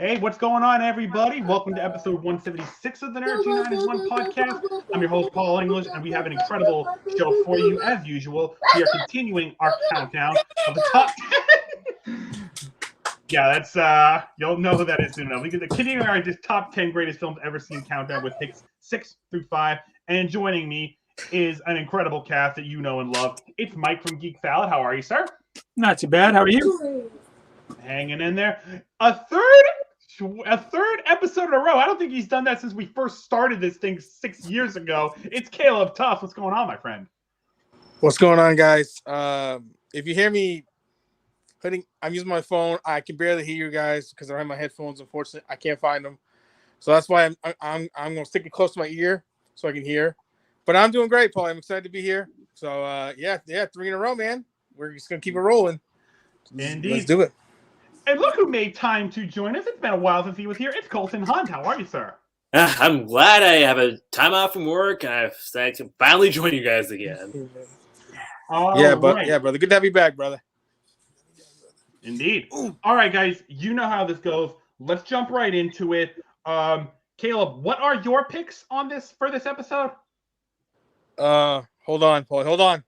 Hey, what's going on, everybody? Welcome to episode 176 of the Energy 9 is 1 podcast. I'm your host, Paul English, and we have an incredible show for you, as usual. We are continuing our countdown of the top 10. Yeah, that's, you'll know who that is soon enough. We continue our just top 10 greatest films ever seen countdown with picks 6 through 5. And joining me is an incredible cast that you know and love. It's Mike from Geek Salad. How are you, sir? Not too bad. How are you? Hanging in there. A third episode in a row. I don't think he's done that since we first started this thing 6 years ago. It's Caleb Tuff. What's going on, my friend? What's going on, guys? If you hear me I'm using my phone. I can barely hear you guys because I don't have my headphones. Unfortunately, I can't find them, so that's why I'm gonna stick it close to my ear so I can hear. But I'm doing great, Paul. I'm excited to be here. So yeah, 3 in a row, man. We're just gonna keep it rolling. Indeed. Let's do it. And look who made time to join us. It's been a while since he was here. It's Colton Hunt. How are you, sir? I'm glad I have a time off from work and I can finally join you guys again. Yeah, brother. Good to have you back, brother. Indeed. All right, guys. You know how this goes. Let's jump right into it. Caleb, what are your picks on this for this episode? Hold on, Paul. Hold on.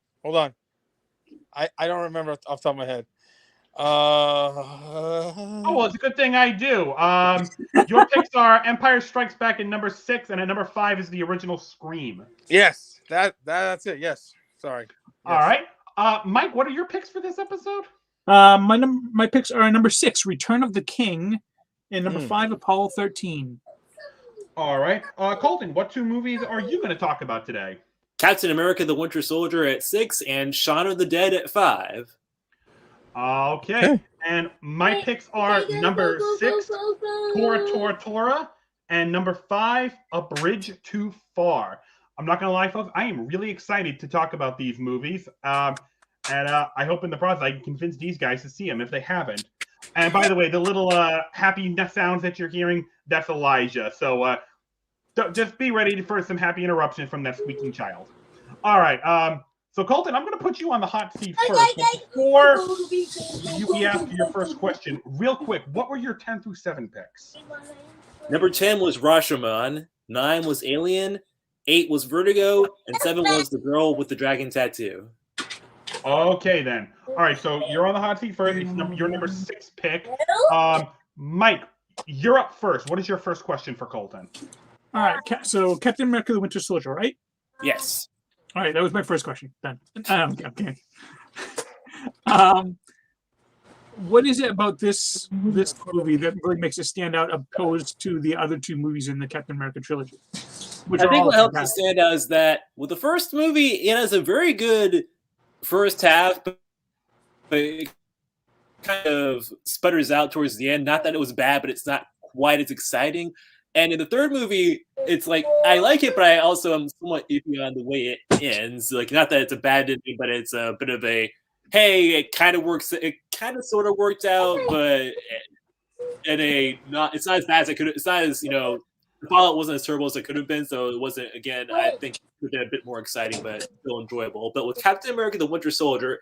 I don't remember off the top of my head. Oh, well, it's a good thing I do. Your picks are Empire Strikes Back at number 6, and at number 5 is the original Scream. Yes, that's it. Yes. Sorry. Yes. All right. Mike, what are your picks for this episode? My picks are number 6, Return of the King, and number 5, Apollo 13. All right. Colton, what 2 movies are you going to talk about today? Captain America the Winter Soldier at 6 and Shaun of the Dead at 5. Okay. And my picks are number 6, Tora, and number 5, A Bridge Too Far. I'm not going to lie, folks. I am really excited to talk about these movies. And I hope in the process I can convince these guys to see them if they haven't. And by the way, the little happy sounds that you're hearing, that's Elijah. So just be ready for some happy interruption from that squeaking child. All right. So, Colton, I'm going to put you on the hot seat first. Before we ask your first question, real quick, what were your 10 through 7 picks? Number 10 was Rashomon. 9 was Alien. 8 was Vertigo. And 7 was The Girl with the Dragon Tattoo. Okay, then. All right, so you're on the hot seat first. It's your number 6 pick. Mike, you're up first. What is your first question for Colton? All right, so Captain America the Winter Soldier, right? Yes. All right, that was my first question. Done. Okay. What is it about this movie that really makes it stand out opposed to the other 2 movies in the Captain America trilogy? I think what helps it stand out is that with the first movie, it has a very good first half, but it kind of sputters out towards the end. Not that it was bad, but it's not quite as exciting. And in the third movie, it's like, I like it, but I also am somewhat iffy on the way it ends. Like, not that it's a bad ending, but it's a bit of a, hey, it kind of works. It kind of sort of worked out, but it's not as bad as it could. It's not as, the fallout wasn't as terrible as it could have been. So it wasn't, again, I think it could have been a bit more exciting, but still enjoyable. But with Captain America the Winter Soldier,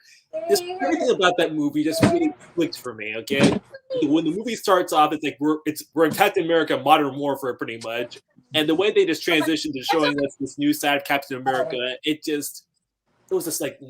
just everything about that movie just really clicked for me, okay? When the movie starts off, it's like we're in Captain America Modern Warfare pretty much. And the way they just transitioned to showing us this new side of Captain America, it was just like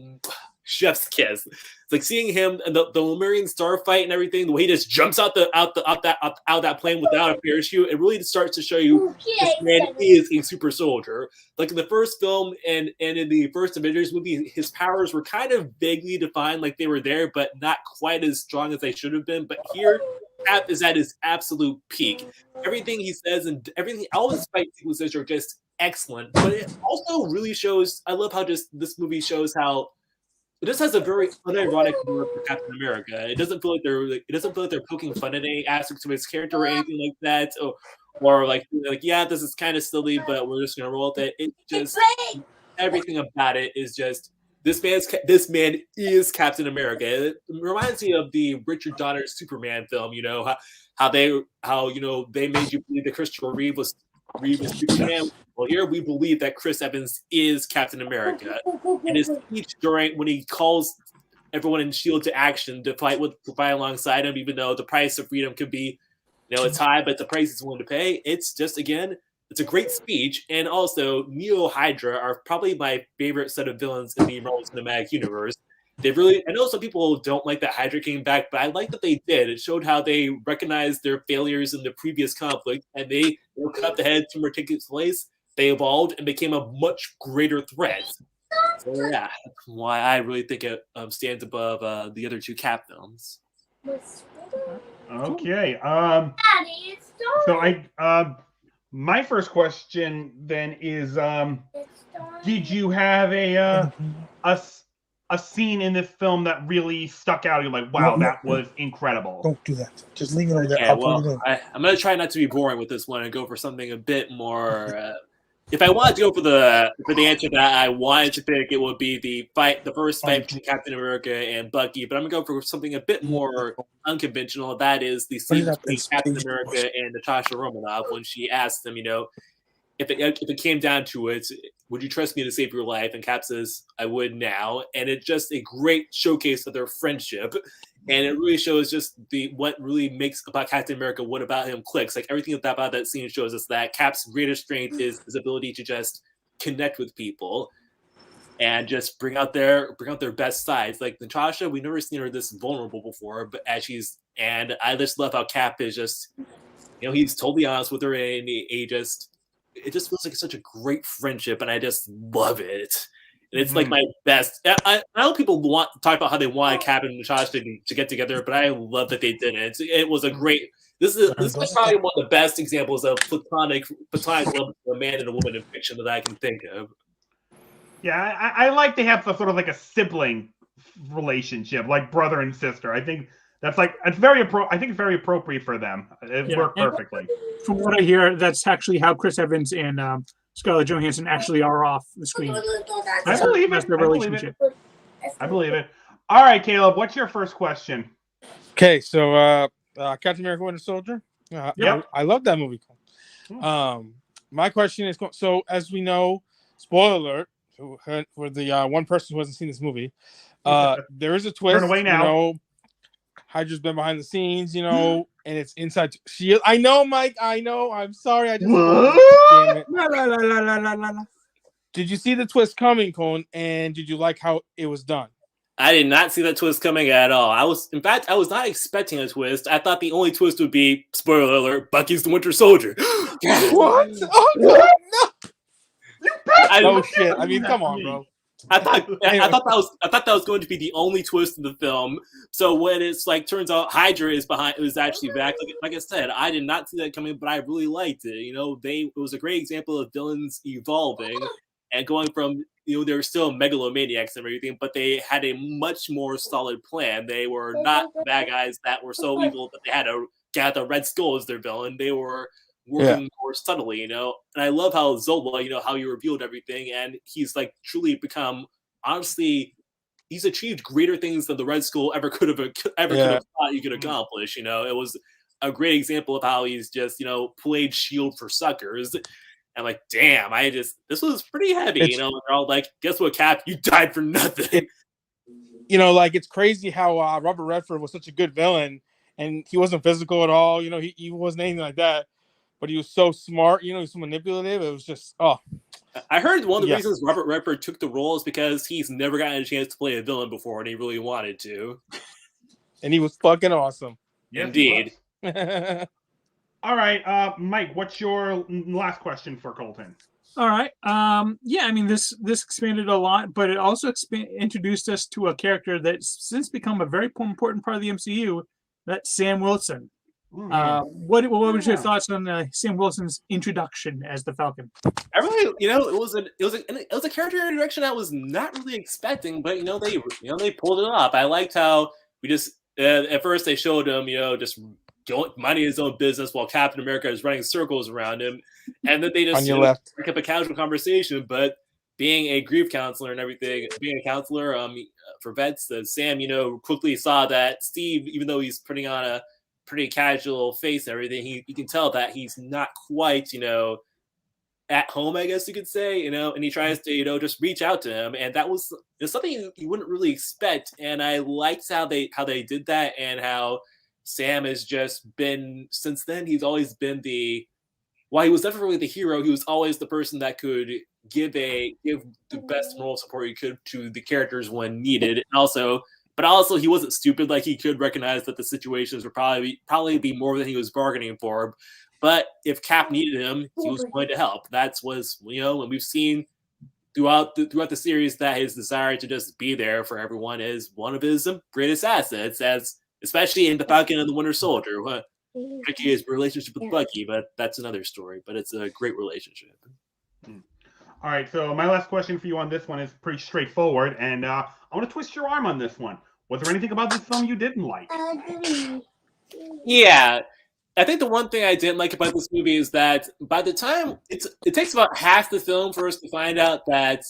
chef's kiss. It's like seeing him and the Lemurian starfight and everything, the way he just jumps out that plane without a parachute, it really starts to show you this man is a super soldier. Like in the first film and in the first Avengers movie, his powers were kind of vaguely defined, like they were there, but not quite as strong as they should have been. But here, Cap is at his absolute peak. Everything he says and all his fight sequences are just excellent. But it also really shows, I love how just this movie shows how it just has a very unironic look for Captain America. It doesn't feel like they're poking fun at any aspects of his character or anything like that, or like yeah, this is kind of silly, but we're just gonna roll with it. It just everything about it is just this man is Captain America. It reminds me of the Richard Donner Superman film. How they made you believe that Christopher Reeve was Superman. Well, here we believe that Chris Evans is Captain America. In his speech when he calls everyone in S.H.I.E.L.D. to action to fight alongside him, even though the price of freedom could be You know, it's high, but the price he's willing to pay. It's just, again, it's a great speech. And also, Neo Hydra are probably my favorite set of villains in the Marvel Cinematic Universe. They really, I know some people don't like that Hydra came back, but I like that they did. It showed how they recognized their failures in the previous conflict, and they cut up the head to meticulous place. They evolved and became a much greater threat. So yeah, that's why I really think it stands above the other two Cap films. Okay. So my first question then is, did you have a scene in this film that really stuck out? You're like, wow, that was incredible. Don't do that. Just leave it over there. Okay, well, I'm going to try not to be boring with this one and go for something a bit more. If I wanted to go for the answer that I wanted to pick, it would be the first fight between Captain America and Bucky. But I'm gonna go for something a bit more unconventional. That is the scene between Captain America and Natasha Romanoff when she asked him, you know, if it came down to it, would you trust me to save your life? And Cap says, I would now. And it's just a great showcase of their friendship. And it really shows just what really makes about Captain America, what about him clicks. Like everything about that scene shows us that Cap's greatest strength is his ability to just connect with people and just bring out their best sides. Like Natasha, we've never seen her this vulnerable before, but and I just love how Cap is just, you know, he's totally honest with her, and it just feels like such a great friendship, and I just love it. And it's like my best. I know people talk about how they wanted Cap and Natasha to get together, but I love that they didn't. It was a great. This is probably one of the best examples of platonic love of a man and a woman in fiction that I can think of. Yeah, I like to have sort of like a sibling relationship, like brother and sister. I think that's like it's very appropriate for them. It worked perfectly. From what I hear, that's actually how Chris Evans and Scarlett Johansson actually are off the screen. I believe it. I believe it. All right, Caleb, what's your first question? Okay, so Captain America: Winter Soldier. Yep. I love that movie. My question is, so as we know, spoiler alert for the one person who hasn't seen this movie, there is a twist. Turn away now. You know, Hydra's been behind the scenes, you know, and it's inside Shield. I know, Mike. I know. I'm sorry. I just damn it. La. Did you see the twist coming, Cone? And did you like how it was done? I did not see that twist coming at all. I was not expecting a twist. I thought the only twist would be, spoiler alert, Bucky's the Winter Soldier. What? Oh no! Oh shit! I mean, come on, bro. I thought that was going to be the only twist in the film. So when it's like turns out Hydra is actually back. Like I said, I did not see that coming, but I really liked it. You know, it was a great example of villains evolving and going from, you know, they were still megalomaniacs and everything, but they had a much more solid plan. They were not bad guys that were so evil that they had to get the Red Skull as their villain. They were working more subtly, you know. And I love how Zola, you know, how he revealed everything, and he's like truly become, honestly, he's achieved greater things than the Red Skull ever could have thought he could accomplish. You know, it was a great example of how he's just, you know, played Shield for suckers. I'm like, damn, this was pretty heavy, you know. And they're all like, guess what, Cap? You died for nothing. You know, like it's crazy how Robert Redford was such a good villain, and he wasn't physical at all. You know, he wasn't anything like that. But he was so smart, you know, he's so manipulative. It was just, I heard one of the reasons Robert Redford took the role is because he's never gotten a chance to play a villain before, and he really wanted to. And he was fucking awesome. Yes, indeed. All right, Mike, what's your last question for Colton? All right. Yeah, I mean, this expanded a lot, but it also introduced us to a character that's since become a very important part of the MCU. That's Sam Wilson. What was your thoughts on Sam Wilson's introduction as the Falcon? I really, you know, it was a character introduction I was not really expecting, but they pulled it off. I liked how we just at first they showed him, you know, just minding his own business while Captain America is running circles around him, and then they just pick up a casual conversation. But being a grief counselor and everything, being a counselor for vets, Sam, you know, quickly saw that Steve, even though he's putting on a pretty casual face and everything, you can tell that he's not quite, you know, at home, I guess you could say, you know, and he tries to, you know, just reach out to him, and that was something you wouldn't really expect. And I liked how they did that, and how Sam has just been, since then, he's always been while he was definitely the hero, he was always the person that could give the best moral support he could to the characters when needed. And but also he wasn't stupid. Like, he could recognize that the situations would probably be more than he was bargaining for. But if Cap needed him, he was going to help. And we've seen throughout the series that his desire to just be there for everyone is one of his greatest assets, especially in The Falcon and the Winter Soldier. Tricky his relationship with Bucky, but that's another story. But it's a great relationship. All right, so my last question for you on this one is pretty straightforward, and I want to twist your arm on this one. Was there anything about this film you didn't like? Yeah, I think the one thing I didn't like about this movie is that by the time it takes about half the film for us to find out that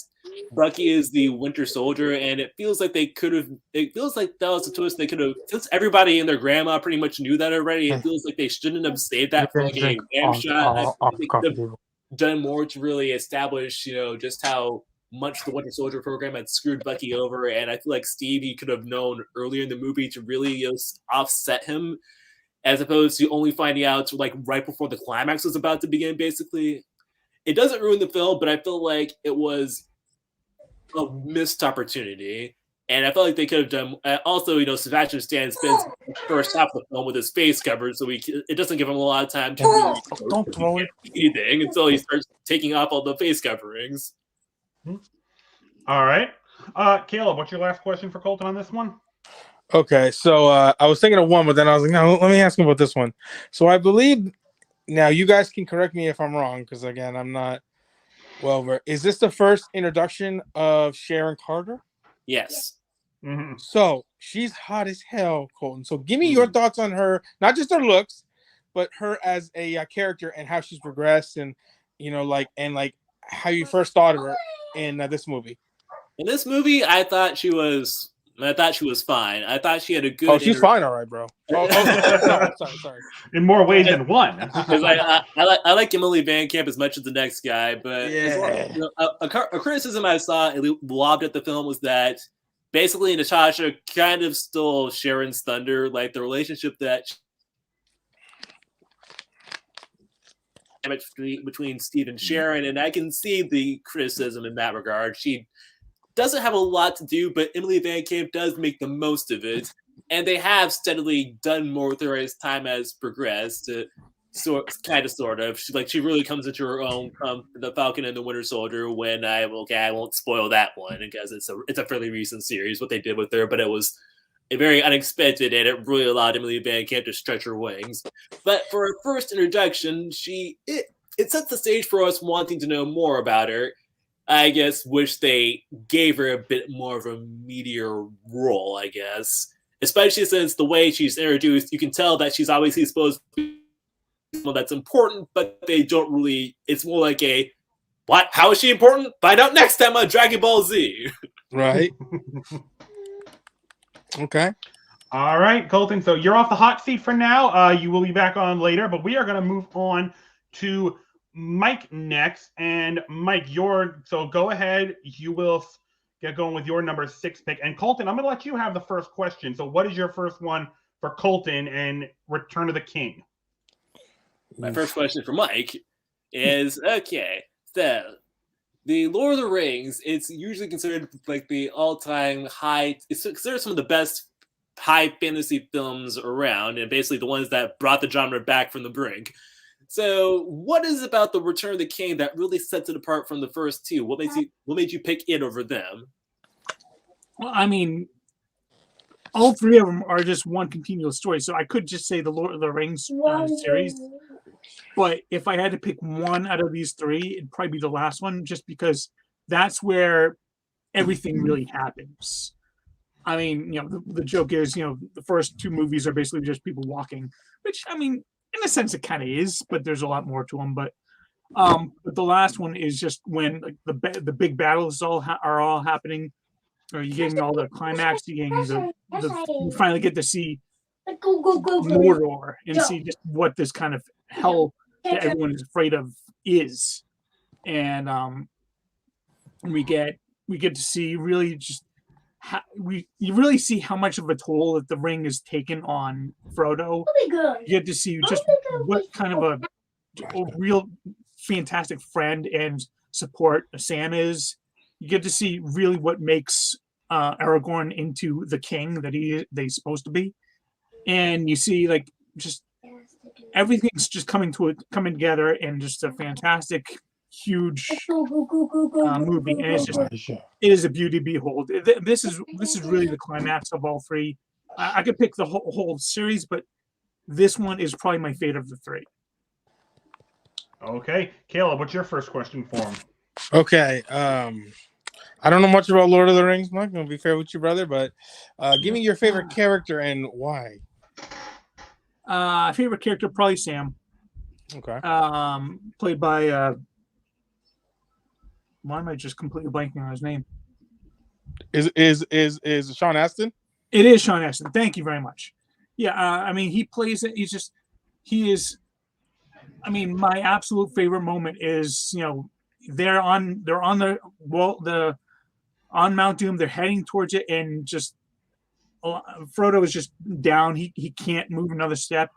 Bucky is the Winter Soldier, and it feels like that was a twist they could have, since everybody and their grandma pretty much knew that already. It feels like they shouldn't have saved that for like a exam shot. I think they could have done more to really establish, just how much the Winter Soldier program had screwed Bucky over, and I feel like he could have known earlier in the movie to really offset him, as opposed to only finding out like right before the climax was about to begin. Basically, it doesn't ruin the film, but I feel like it was a missed opportunity, and I felt like they could have done. Also, Sebastian Stan spends the first half of the film with his face covered, so it doesn't give him a lot of time to really anything until he starts taking off all the face coverings. All right, Caleb, what's your last question for Colton on this one? Okay, so I was thinking of one, but then I was like, no, let me ask him about this one. So I believe, now you guys can correct me if I'm wrong, because again, I'm not is this the first introduction of Sharon Carter? Yes. Mm-hmm. So she's hot as hell, Colton. So give me your thoughts on her, not just her looks, but her as a character and how she's progressed, and how you first thought of her in this movie. In this movie, I thought she was fine. I thought she had a good. Oh, she's fine, all right, bro. Sorry. In more ways than one. I like Emily Van Camp as much as the next guy, but a criticism I saw lobbed at the film was that basically Natasha kind of stole Sharon's thunder, like the relationship that between Steve and Sharon, and I can see the criticism in that regard. She doesn't have a lot to do, but Emily Van Camp does make the most of it, and they have steadily done more with her as time has progressed. Sort of. She really comes into her own. The Falcon and the Winter Soldier. When I won't spoil that one because it's a fairly recent series what they did with her, but it was very unexpected, and it really allowed Emily Van Camp to stretch her wings. But for her first introduction, it sets the stage for us wanting to know more about her. I guess wish they gave her a bit more of a meatier role, I guess. Especially since the way she's introduced, you can tell that she's obviously supposed to be someone that's important, but they don't really. It's more like what? How is she important? Find out next time on Dragon Ball Z. Right. Okay. All right, Colton. So you're off the hot seat for now. You will be back on later, but we are going to move on to Mike next. And Mike, so go ahead. You will get going with your number 6 pick. And Colton, I'm going to let you have the first question. So what is your first one for Colton and Return of the King? My first question for Mike is, okay, so the Lord of the Rings, it's usually considered like the all-time high, it's considered some of the best high fantasy films around, and basically the ones that brought the genre back from the brink. So what is about the Return of the King that really sets it apart from the first two? What made you pick it over them? Well, I mean, all three of them are just one continuous story. So I could just say the Lord of the Rings series. But if I had to pick one out of these three, it'd probably be the last one, just because that's where everything really happens. I mean, the joke is, the first two movies are basically just people walking, which, I mean, in a sense, it kind of is, but there's a lot more to them. But the last one is just when the big battles are all happening. Or you're getting all the climax. You're getting you finally get to see Mordor and see just what this kind of hell that everyone is afraid of is, and we get to see really just you really see how much of a toll that the ring is taken on Frodo. You get to see just what kind of a real fantastic friend and support Sam is. You get to see really what makes Aragorn into the king that he's supposed to be, and you see like just everything's just coming together in just a fantastic, huge movie, and it is a beauty to behold. This is really the climax of all three. I could pick the whole series, but this one is probably my favorite of the three. Okay, Caleb, what's your first question for him? Okay, I don't know much about Lord of the Rings. I'm not going to be fair with you, brother, but give me your favorite character and why. Favorite character, probably Sam. Okay. Played by why am I just completely blanking on his name? Is Sean Astin? It is Sean Astin. Thank you very much. Yeah, I mean, he plays it. He is. I mean, my absolute favorite moment is, they're on Mount Doom. They're heading towards it, and just Frodo is just down. He can't move another step,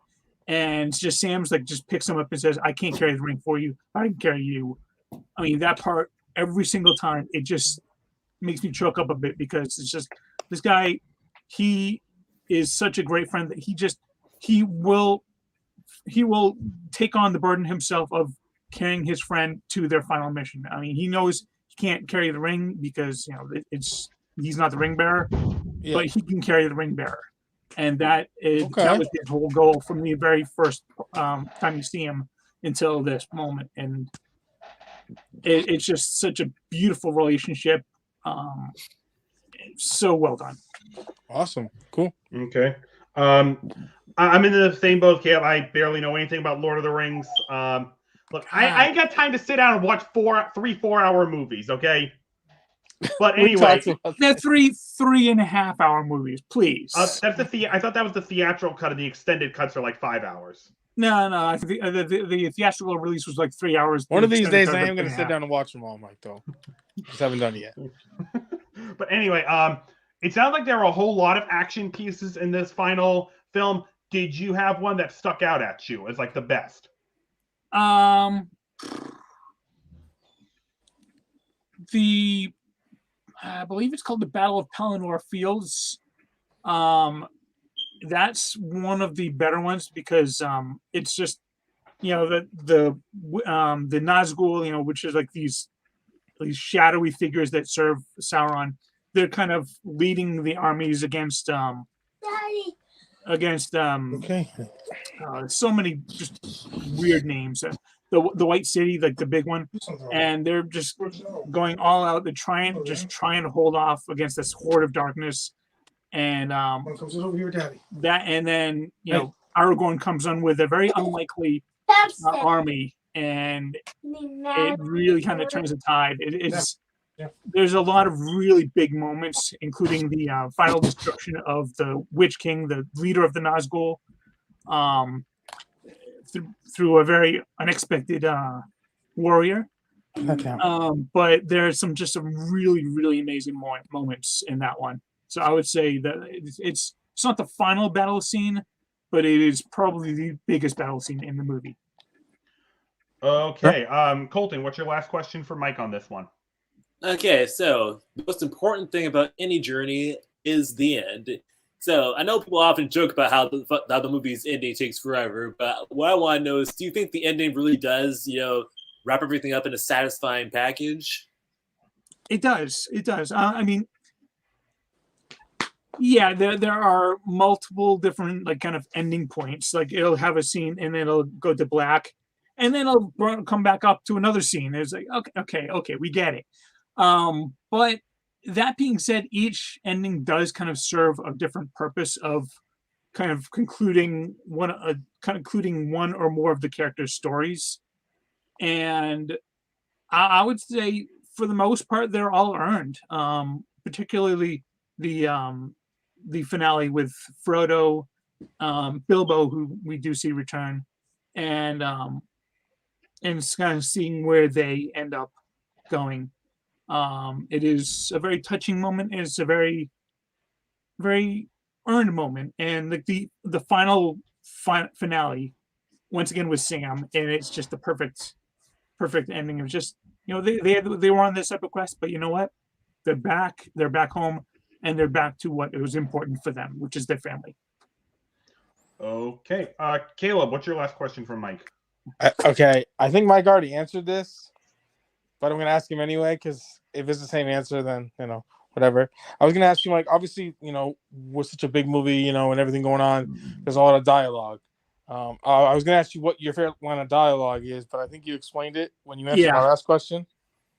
and it's just Sam's like just picks him up and says, "I can't carry the ring for you. I can carry you." I mean, that part every single time, it just makes me choke up a bit because it's just this guy. He is such a great friend that he will take on the burden himself of carrying his friend to their final mission. I mean, he knows he can't carry the ring because he's not the ring bearer, but he can carry the ring bearer, and that was his whole goal from the very first time you see him until this moment. And it's just such a beautiful relationship. So well done. Awesome. Cool. Okay. I'm in the same boat, Caleb. I barely know anything about Lord of the Rings. Look, I ain't got time to sit down and watch 4-hour movies, okay? But anyway, they're 3.5 hour movies, please. That's I thought that was the theatrical cut, and the extended cuts are like 5 hours. No. I think the theatrical release was like 3 hours. One of these days, I am going to sit down and watch them all, Mike. Though, just haven't done it yet. But anyway, it sounds like there were a whole lot of action pieces in this final film. Did you have one that stuck out at you as like the best? I believe it's called the Battle of Pelennor Fields. That's one of the better ones because it's just the Nazgul, which is like these shadowy figures that serve Sauron. They're kind of leading the armies against so many just weird names. The White City, like the big one, and they're just going all out. They're trying to hold off against this horde of darkness, and that, and then Aragorn comes on with a very unlikely army, and it really kind of turns the tide. There's a lot of really big moments, including the final destruction of the Witch King, the leader of the Nazgul, through a very unexpected warrior. But there's some really, really amazing moments in that one. So I would say that it's not the final battle scene, but it is probably the biggest battle scene in the movie. Okay. Colton, what's your last question for Mike on this one? Okay, so the most important thing about any journey is the end. So I know people often joke about how the movie's ending takes forever, but what I want to know is, do you think the ending really does, wrap everything up in a satisfying package? It does. It does. I mean, yeah, there are multiple different kind of ending points. Like it'll have a scene and then it'll go to black, and then it'll come back up to another scene. It's like okay, we get it. But that being said, each ending does kind of serve a different purpose of kind of concluding one or more of the characters' stories. And I would say for the most part, they're all earned. Particularly the finale with Frodo, Bilbo, who we do see return, and kind of seeing where they end up going. It is a very touching moment. It's a very very earned moment, and like the final finale once again with Sam, and it's just the perfect ending. It was just, they were on this epic quest, but you know what? They're back home, and they're back to what was important for them, which is their family. Okay. Caleb, what's your last question for Mike? Okay, I think Mike already answered this, but I'm gonna ask him anyway because if it's the same answer, then whatever. I was gonna ask you, Mike. Obviously, with such a big movie, and everything going on, there's a lot of dialogue. I was gonna ask you what your favorite line of dialogue is, but I think you explained it when you answered my last question.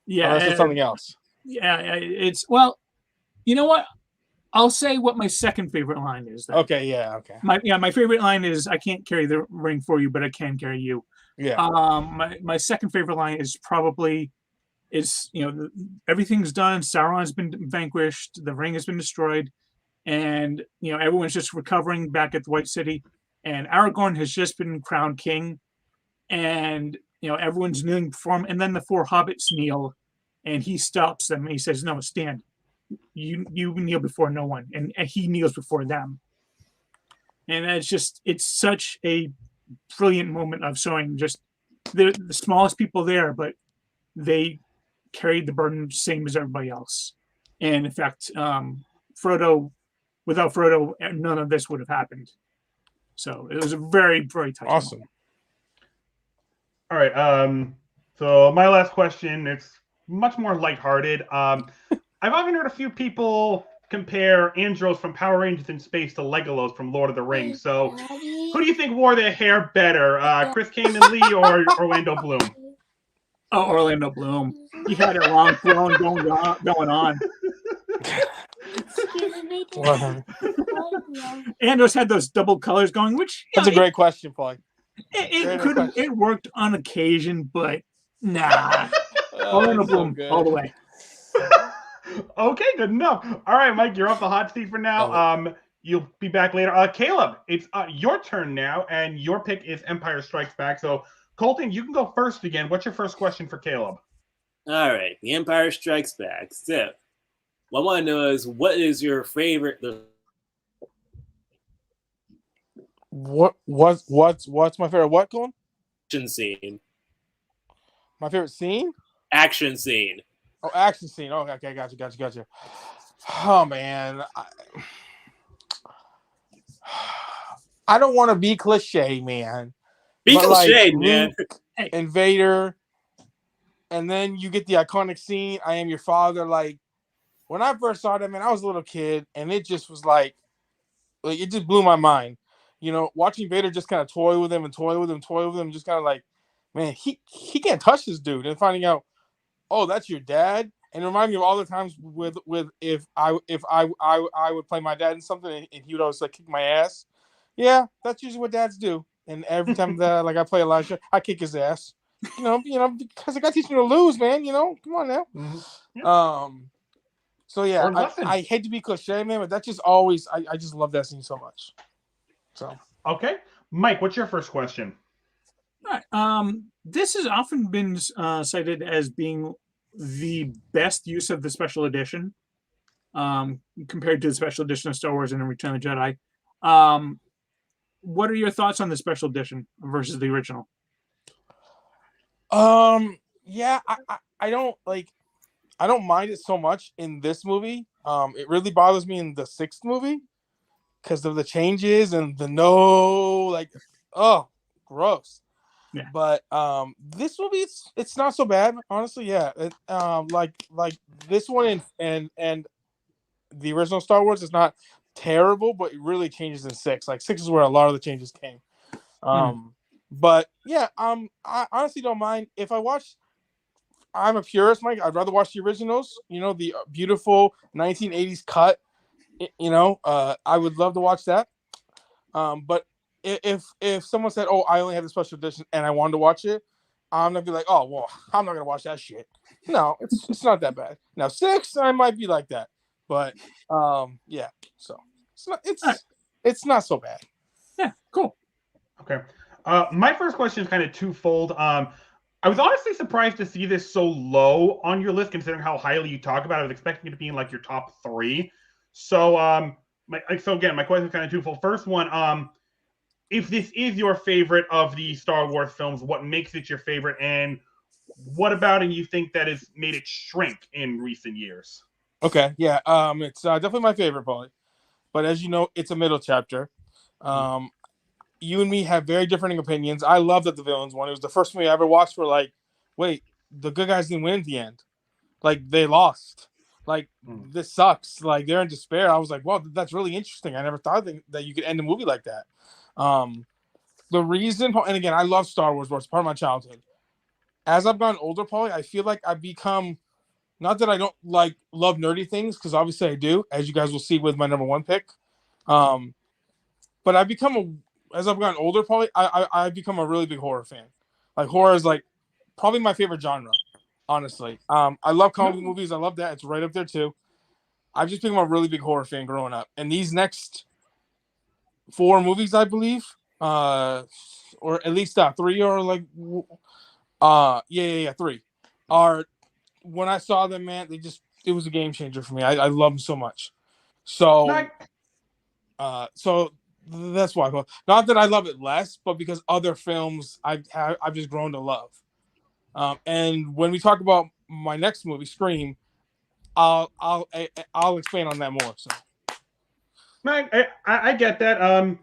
Yeah, unless it's something else. Yeah, it's you know what? I'll say what my second favorite line is. Then. Okay, yeah, okay. My favorite line is, "I can't carry the ring for you, but I can carry you." Yeah. My second favorite line is probably everything's done. Sauron's been vanquished. The ring has been destroyed, and everyone's just recovering back at the White City, and Aragorn has just been crowned king, and everyone's kneeling before him, and then the four hobbits kneel, and he stops them and he says, "No, stand. You kneel before no one," and he kneels before them. And it's such a brilliant moment of showing just the smallest people there, but they carried the burden same as everybody else. And in fact, without Frodo, none of this would have happened. So it was a very, very touching awesome moment. All right. So my last question, it's much more lighthearted. I've often heard a few people compare Andros from Power Rangers in Space to Legolas from Lord of the Rings. So who do you think wore their hair better, Chris Kamen Lee or Orlando Bloom? Oh, Orlando Bloom. He had a long throne going on. Andros had those double colors going, which that's a great question, Paul. It worked on occasion, but nah. Orlando Bloom all the way. Okay, good enough. All right, Mike, you're off the hot seat for now. You'll be back later. Caleb, it's your turn now, and your pick is Empire Strikes Back. So, Colton, you can go first again. What's your first question for Caleb? All right, The Empire Strikes Back. So, what I want to know is, what is your favorite? What's my favorite? What, Colton? Action scene. My favorite scene? Action scene. Oh, action scene. Oh, okay, gotcha. Oh man, I don't want to be cliche, man. Be cliche, man. Luke and Vader, and then you get the iconic scene. I am your father. Like when I first saw that, man, I was a little kid, and it just was like it just blew my mind. Watching Vader just kind of toy with him, just kind of like, man, he can't touch this dude, and finding out, oh, that's your dad. And remind me of all the times with if I would play my dad in something and he would always like kick my ass. Yeah, that's usually what dads do. And every time that I play Elijah, I kick his ass. Because I got to teach him to lose, man. Come on now. Mm-hmm. Yeah. So yeah, I hate to be cliche, man, but that's just always I just love that scene so much. So okay, Mike, what's your first question? All right. This has often been cited as being the best use of the special edition, compared to the special edition of Star Wars and Return of the Jedi. What are your thoughts on the special edition versus the original? Yeah, I don't mind it so much in this movie. It really bothers me in the 6th movie because of the changes and the gross. Yeah. But this movie, it's not so bad, honestly. Yeah, like this one and the original Star Wars is not terrible, but it really changes in 6. Like 6 is where a lot of the changes came. But yeah, I honestly don't mind if I watch. I'm a purist, Mike. I'd rather watch the originals. The beautiful 1980s cut. I would love to watch that. But if someone said, "Oh, I only have the special edition," and I wanted to watch it, I'm gonna be like, "Oh, well, I'm not gonna watch that shit." No, it's not that bad. Now 6, I might be like that, but yeah. So it's not so bad. Yeah, cool. Okay, my first question is kind of twofold. I was honestly surprised to see this so low on your list, considering how highly you talk about it. I was expecting it to be in like your top 3. So So again, my question is kind of twofold. First one, if this is your favorite of the Star Wars films, what makes it your favorite, and what about it you think that has made it shrink in recent years? Okay, yeah, it's definitely my favorite, Paulie. But as you know, it's a middle chapter. You and me have very differing opinions. I love that the villains won. It was the first movie I ever watched where, like, wait, the good guys didn't win at the end. Like, they lost. Like, this sucks. Like, they're in despair. I was like, well, that's really interesting. I never thought that you could end a movie like that. The reason, and again, I love Star Wars, but it's part of my childhood. As I've gotten older, Paulie, I feel like I've become, not that I don't love nerdy things, because obviously I do, as you guys will see with my number one pick. But I've become as I've gotten older, probably I've become a really big horror fan. Like, horror is like probably my favorite genre, honestly. I love comic movies. I love that. It's right up there too. I've just become a really big horror fan growing up. And these next 4 movies, I believe, or at least 3 are like, yeah, 3 are. When I saw them, man, it was a game changer for me. I love them so much. So, so that's why. Not that I love it less, but because other films I've just grown to love. And when we talk about my next movie, Scream, I'll explain on that more. So, I get that.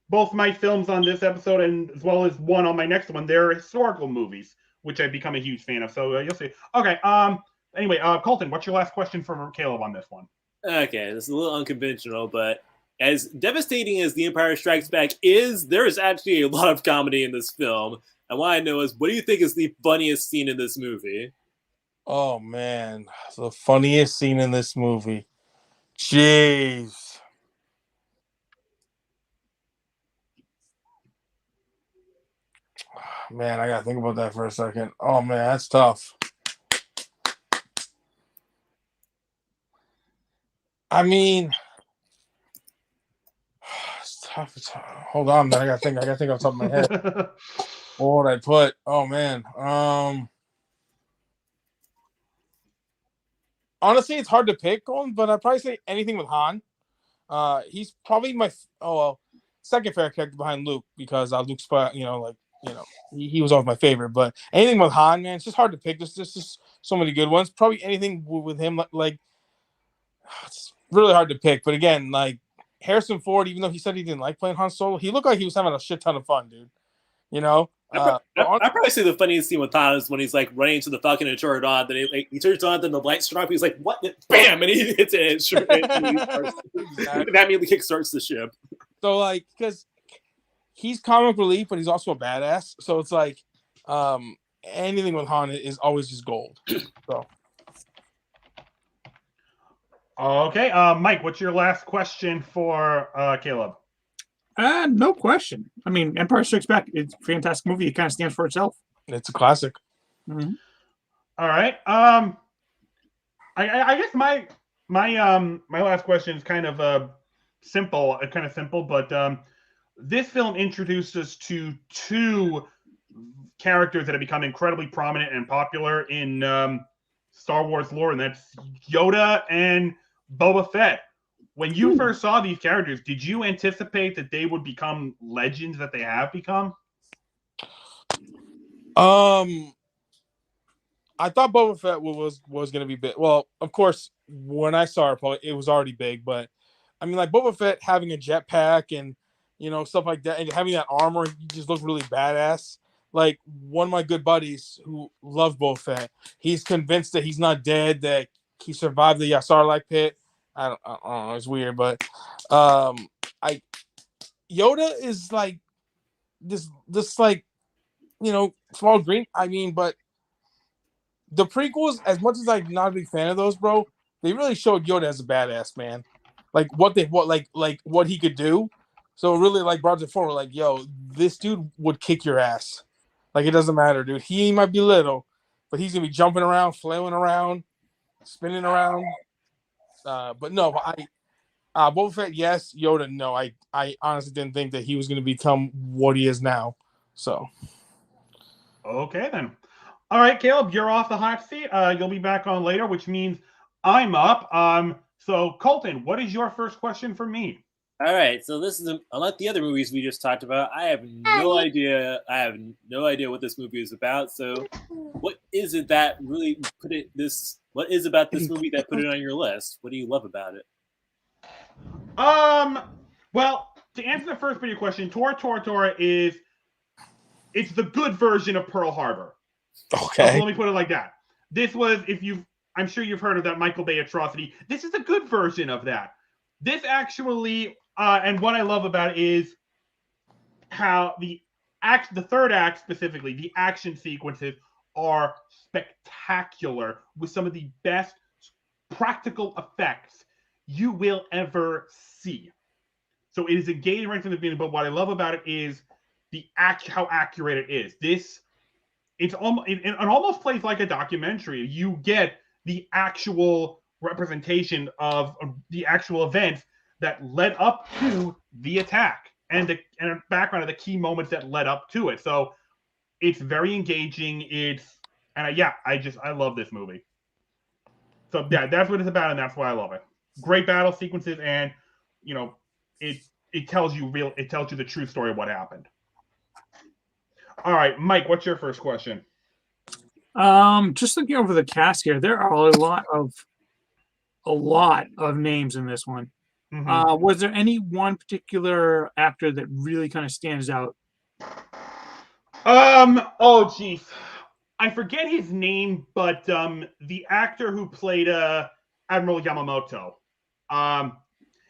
Both my films on this episode, and as well as one on my next one, they're historical movies, which I've become a huge fan of. So you'll see. Okay. Anyway, Colton, what's your last question for Caleb on this one? Okay, this is a little unconventional, but as devastating as The Empire Strikes Back is, there is actually a lot of comedy in this film. And what I know is, what do you think is the funniest scene in this movie? Oh man, the funniest scene in this movie. Jeez. Man, I gotta think about that for a second. Oh man, that's tough. I mean, it's tough. Hold on, man. I gotta think. I gotta think off the top of my head. What would I put? Oh man. Honestly, it's hard to pick on, but I'd probably say anything with Han. He's probably my second favorite character behind Luke, because Luke's, he was always my favorite. But anything with Han, man, it's just hard to pick. There's just so many good ones. Probably anything with him, like it's really hard to pick. But again, like Harrison Ford, even though he said he didn't like playing Han Solo, he looked like he was having a shit ton of fun, dude. You know, I'd probably say the funniest scene with Han is when he's like running to the Falcon and turns it on. Then he turns on, then the lights turn off. He's like, "What?" Bam! And he hits it. And that immediately kickstarts the ship. So, like, because he's comic relief, but he's also a badass. So it's like, anything with Han is always just gold. So. Okay, Mike, what's your last question for Caleb? No question. I mean, Empire Strikes Back, it's a fantastic movie. It kind of stands for itself. It's a classic. Mm-hmm. All right. I guess my last question is kind of simple, but this film introduced us to 2 characters that have become incredibly prominent and popular in Star Wars lore, and that's Yoda and Boba Fett. When you first saw these characters, did you anticipate that they would become legends that they have become? I thought Boba Fett was going to be big. Well, of course, when I saw it was already big. But I mean, like, Boba Fett having a jetpack and stuff like that, and having that armor, he just looked really badass. Like, one of my good buddies who loves Boba Fett, he's convinced that he's not dead, that he survived the Sarlacc pit. I don't know. It's weird, but Yoda is like this like, small green. I mean, but the prequels, as much as I'm not a big fan of those, bro, they really showed Yoda as a badass, man. Like what he could do. So it really like brought it forward. Like, yo, this dude would kick your ass. Like, it doesn't matter, dude. He might be little, but he's gonna be jumping around, flailing around, spinning around. But no, Boba Fett, yes. Yoda, no. I honestly didn't think that he was going to become what he is now. So. Okay, then. All right, Caleb, you're off the hot seat. You'll be back on later, which means I'm up. So, Colton, what is your first question for me? All right, so this is unlike the other movies we just talked about. I have no idea. I have no idea what this movie is about. So, what is it that really put it this? What is about this movie that put it on your list? What do you love about it? Well, to answer the first part of your question, Tora Tora Tora it's the good version of Pearl Harbor. Okay. So let me put it like that. This was, I'm sure you've heard of that Michael Bay atrocity. This is a good version of that. This actually, and what I love about it is how the third act specifically, the action sequences are spectacular with some of the best practical effects you will ever see. So it is engaging right from the beginning. But what I love about it is how accurate it is. It almost plays like a documentary. You get the actual representation of the actual events that led up to the attack and the background of the key moments that led up to it. So it's very engaging. I love this movie. So yeah, that's what it's about, and that's why I love it. Great battle sequences, and it tells you the true story of what happened. All right, Mike, what's your first question? Just looking over the cast here, there are a lot of names in this one. Mm-hmm. Was there any one particular actor that really kind of stands out? Oh geez, I forget his name, but the actor who played Admiral Yamamoto.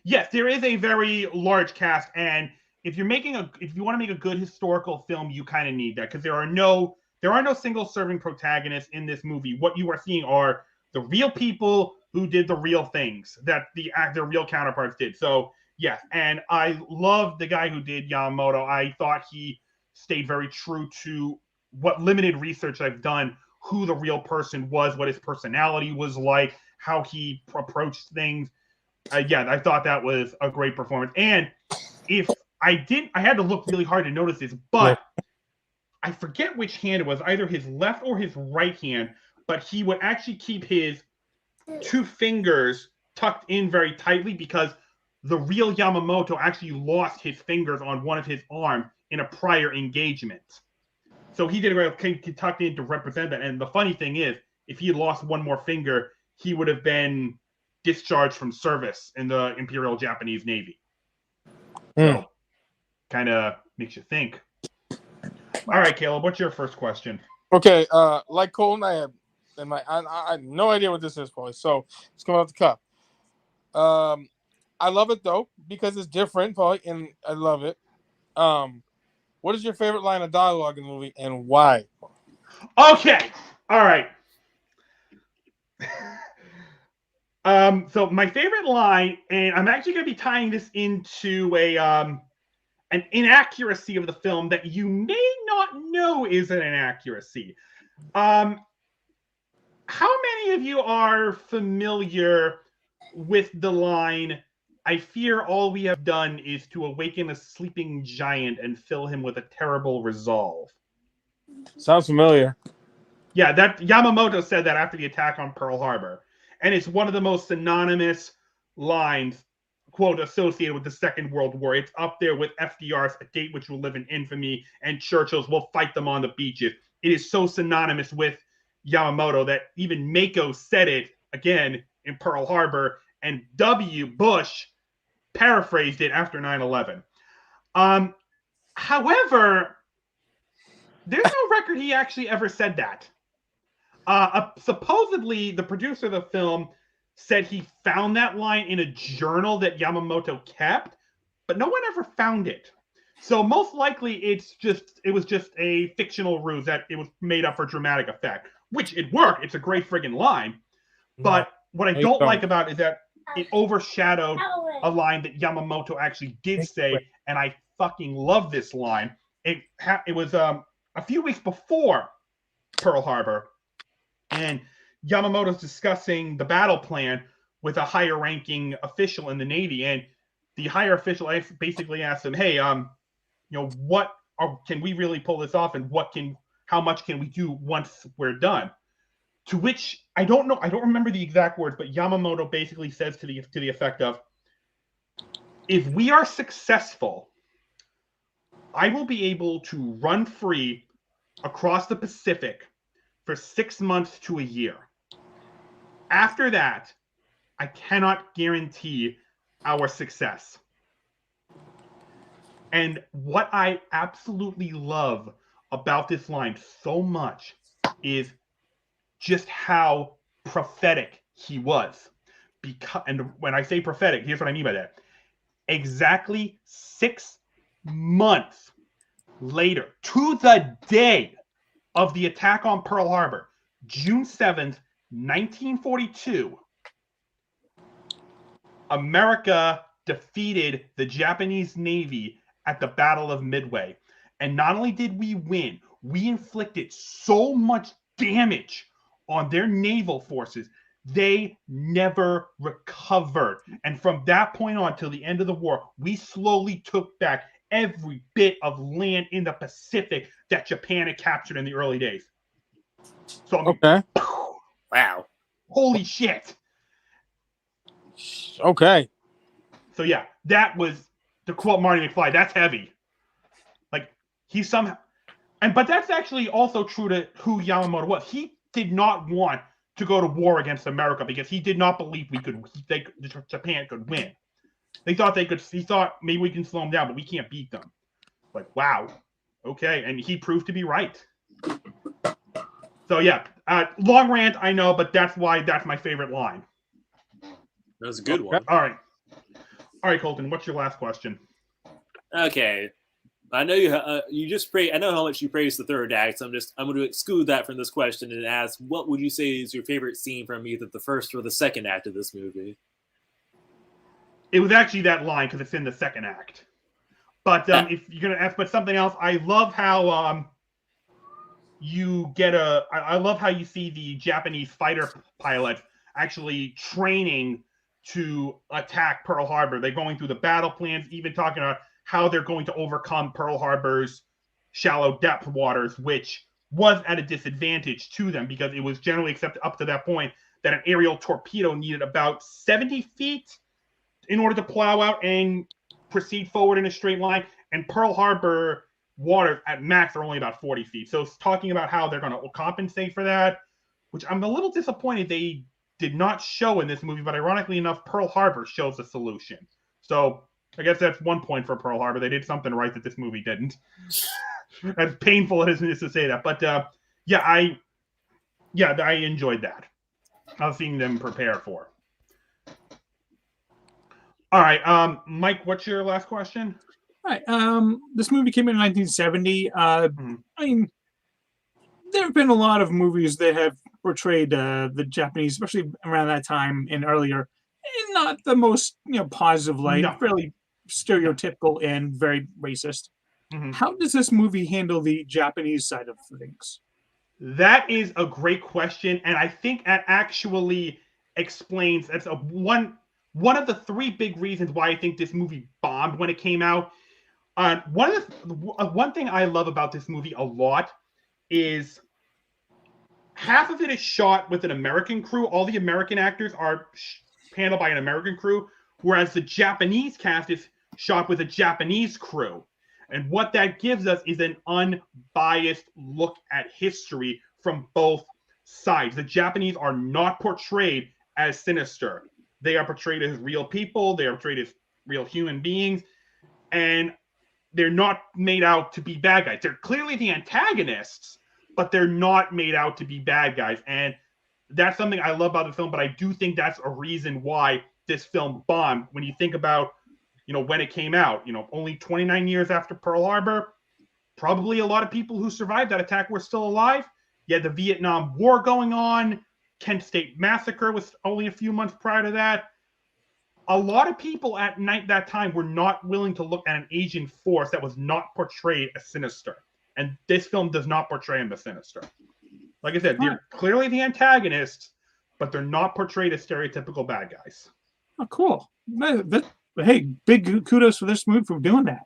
Yes, there is a very large cast, and if you want to make a good historical film, you kind of need that because there are no single serving protagonists in this movie. What you are seeing are the real people who did the real things that their real counterparts did. So yes, and I love the guy who did Yamamoto. I thought he stayed very true to what limited research I've done, who the real person was, what his personality was like, how he approached things. I thought that was a great performance. And if I had to look really hard to notice this, but I forget which hand it was, either his left or his right hand, but he would actually keep his two fingers tucked in very tightly because the real Yamamoto actually lost his fingers on one of his arms in a prior engagement. So he did it tucked in to represent that. And the funny thing is, if he had lost one more finger, he would have been discharged from service in the Imperial Japanese Navy. So kind of makes you think. All right, Caleb, what's your first question? Okay, like Colton, I have no idea what this is, Paulie. So it's coming off the cuff. I love it though because it's different, Paulie, and I love it. What is your favorite line of dialogue in the movie and why? Okay, all right. So my favorite line, and I'm actually going to be tying this into an inaccuracy of the film that you may not know is an inaccuracy. How many of you are familiar with the line, "I fear all we have done is to awaken a sleeping giant and fill him with a terrible resolve"? Sounds familiar. Yeah, that Yamamoto said that after the attack on Pearl Harbor. And it's one of the most synonymous lines, quote, associated with the Second World War. It's up there with FDR's "A date which will live in infamy" and Churchill's "We'll fight them on the beaches." It is so synonymous with Yamamoto that even Mako said it again in Pearl Harbor, and W. Bush paraphrased it after 9/11. However, there's no record he actually ever said that. Supposedly, the producer of the film said he found that line in a journal that Yamamoto kept, but no one ever found it. So most likely, it was just a fictional ruse that it was made up for dramatic effect, which it worked. It's a great friggin' line. But what I don't like about it is that it overshadowed a line that Yamamoto actually did say, and I fucking love this line. It was a few weeks before Pearl Harbor, and Yamamoto's discussing the battle plan with a higher ranking official in the Navy, and the higher official basically asked him, "Hey, can we really pull this off, and how much can we do once we're done?" To which I don't remember the exact words, but Yamamoto basically says to the effect of, if we are successful, I will be able to run free across the Pacific for 6 months to a year. After that, I cannot guarantee our success. And what I absolutely love about this line so much is just how prophetic he was. And when I say prophetic, here's what I mean by that. Exactly 6 months later, to the day of the attack on Pearl Harbor, June 7th, 1942, America defeated the Japanese Navy at the Battle of Midway. And not only did we win, we inflicted so much damage on their naval forces, they never recovered. And from that point on till the end of the war, we slowly took back every bit of land in the Pacific that Japan had captured in the early days. So, I mean, Okay. Wow. Holy shit. Okay. So yeah, that was, to quote Marty McFly, that's heavy. Like, he somehow, but that's actually also true to who Yamamoto was. He did not want to go to war against America because he did not believe Japan could win. He thought maybe we can slow them down, but we can't beat them. Like, wow. Okay. And he proved to be right. So yeah, long rant, I know, but that's my favorite line. That was a good one. All right, Colton, what's your last question? Okay. I know you just praise. I know how much you praise the third act. So I'm going to exclude that from this question and ask, what would you say is your favorite scene from either the first or the second act of this movie? It was actually that line because it's in the second act. But if you're gonna ask, but something else, I love how I love how you see the Japanese fighter pilots actually training to attack Pearl Harbor. They're going through the battle plans, even talking about how they're going to overcome Pearl Harbor's shallow depth waters, which was at a disadvantage to them because it was generally accepted up to that point that an aerial torpedo needed about 70 feet in order to plow out and proceed forward in a straight line. And Pearl Harbor waters at max are only about 40 feet. So it's talking about how they're going to compensate for that, which I'm a little disappointed they did not show in this movie, but ironically enough, Pearl Harbor shows the solution. So I guess that's 1 point for Pearl Harbor. They did something right that this movie didn't. As painful as it is to say that. But I enjoyed that. I was seeing them prepare for. All right, Mike, what's your last question? All right. This movie came in 1970. I mean, there have been a lot of movies that have portrayed the Japanese, especially around that time and earlier, in not the most positive light, fairly stereotypical and very racist. Mm-hmm. How does this movie handle the Japanese side of things? That is a great question, and I think that actually explains that's one of the three big reasons why I think this movie bombed when it came out. One thing I love about this movie a lot is half of it is shot with an American crew. All the American actors are handled by an American crew, whereas the Japanese cast is shot with a Japanese crew. And what that gives us is an unbiased look at history from both sides. The Japanese are not portrayed as sinister. They are portrayed as real people. They are portrayed as real human beings. And they're not made out to be bad guys. They're clearly the antagonists, but they're not made out to be bad guys. And that's something I love about the film, but I do think that's a reason why this film bombed. When you think about, when it came out, only 29 years after Pearl Harbor, probably a lot of people who survived that attack were still alive. You had the Vietnam War going on. Kent State Massacre was only a few months prior to that. A lot of people at that time were not willing to look at an Asian force that was not portrayed as sinister. And this film does not portray them as sinister. Like I said, they're clearly the antagonists, but they're not portrayed as stereotypical bad guys. Oh, cool. Hey, big kudos for this movie for doing that.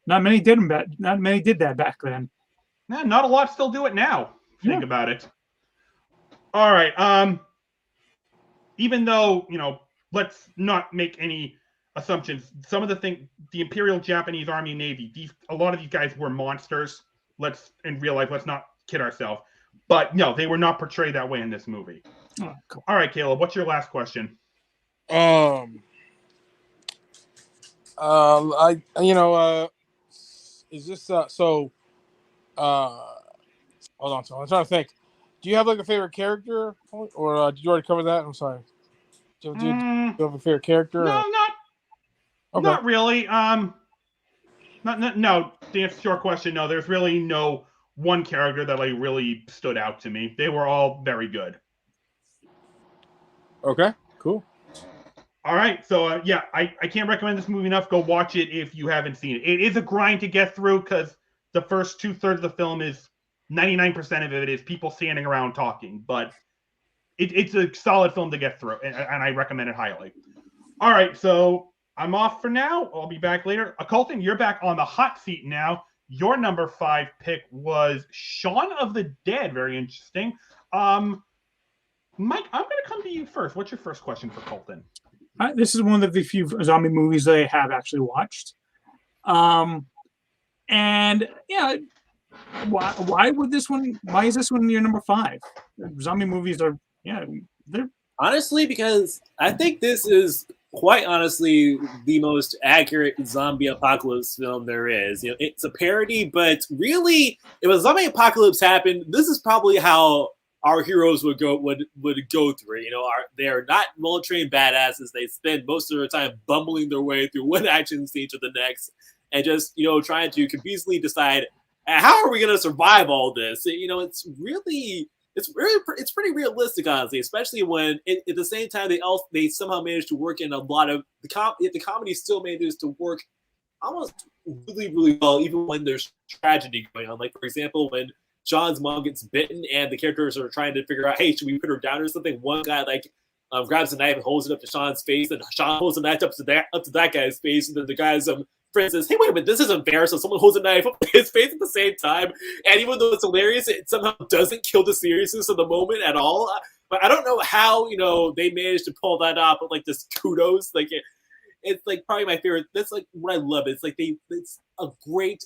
Not many did that back then. Not a lot still do it now. Think about it. All right. Even though, let's not make any assumptions. Some of the Imperial Japanese Army and Navy, a lot of these guys were monsters. In real life, let's not kid ourselves. But no, they were not portrayed that way in this movie. Oh, cool. All right, Caleb, what's your last question? Is this hold on, so I'm trying to think. Do you have like a favorite character, or did you already cover that? I'm sorry. Do you have a favorite character? No, not really. No. To answer your question, no. There's really no one character that like really stood out to me. They were all very good. Okay, cool. All right, so yeah, I can't recommend this movie enough. Go watch it if you haven't seen it. It is a grind to get through because the first 2/3 of the film is 99% of it is people standing around talking, but it's a solid film to get through, and I recommend it highly. All right, so I'm off for now. I'll be back later. Colton, you're back on the hot seat now. Your number 5 pick was Shaun of the Dead. Very interesting. Mike, I'm going to come to you first. What's your first question for Colton? This is one of the few zombie movies that I have actually watched. And yeah, why is this one your number 5? Zombie movies are, they're honestly, because I think this is quite honestly the most accurate zombie apocalypse film there is. It's a parody, but really, if a zombie apocalypse happened, this is probably how our heroes would go through. They are not well-trained badasses. They spend most of their time bumbling their way through one action scene to the next, and just trying to confusingly decide how are we going to survive all this. It's pretty realistic, honestly, especially when at the same time they somehow managed to work in a lot of the comedy still manages to work almost really, really well, even when there's tragedy going on. Like, for example, when Sean's mom gets bitten and the characters are trying to figure out, hey, should we put her down or something? One guy grabs a knife and holds it up to Sean's face, and Sean holds the knife up to that guy's face, and then the guy's friend says, hey, wait a minute, this isn't fair. So someone holds a knife up to his face at the same time, and even though it's hilarious, it somehow doesn't kill the seriousness of the moment at all. But I don't know how they managed to pull that off with like this kudos. Like it's like probably my favorite. That's like what I love. It's like it's a great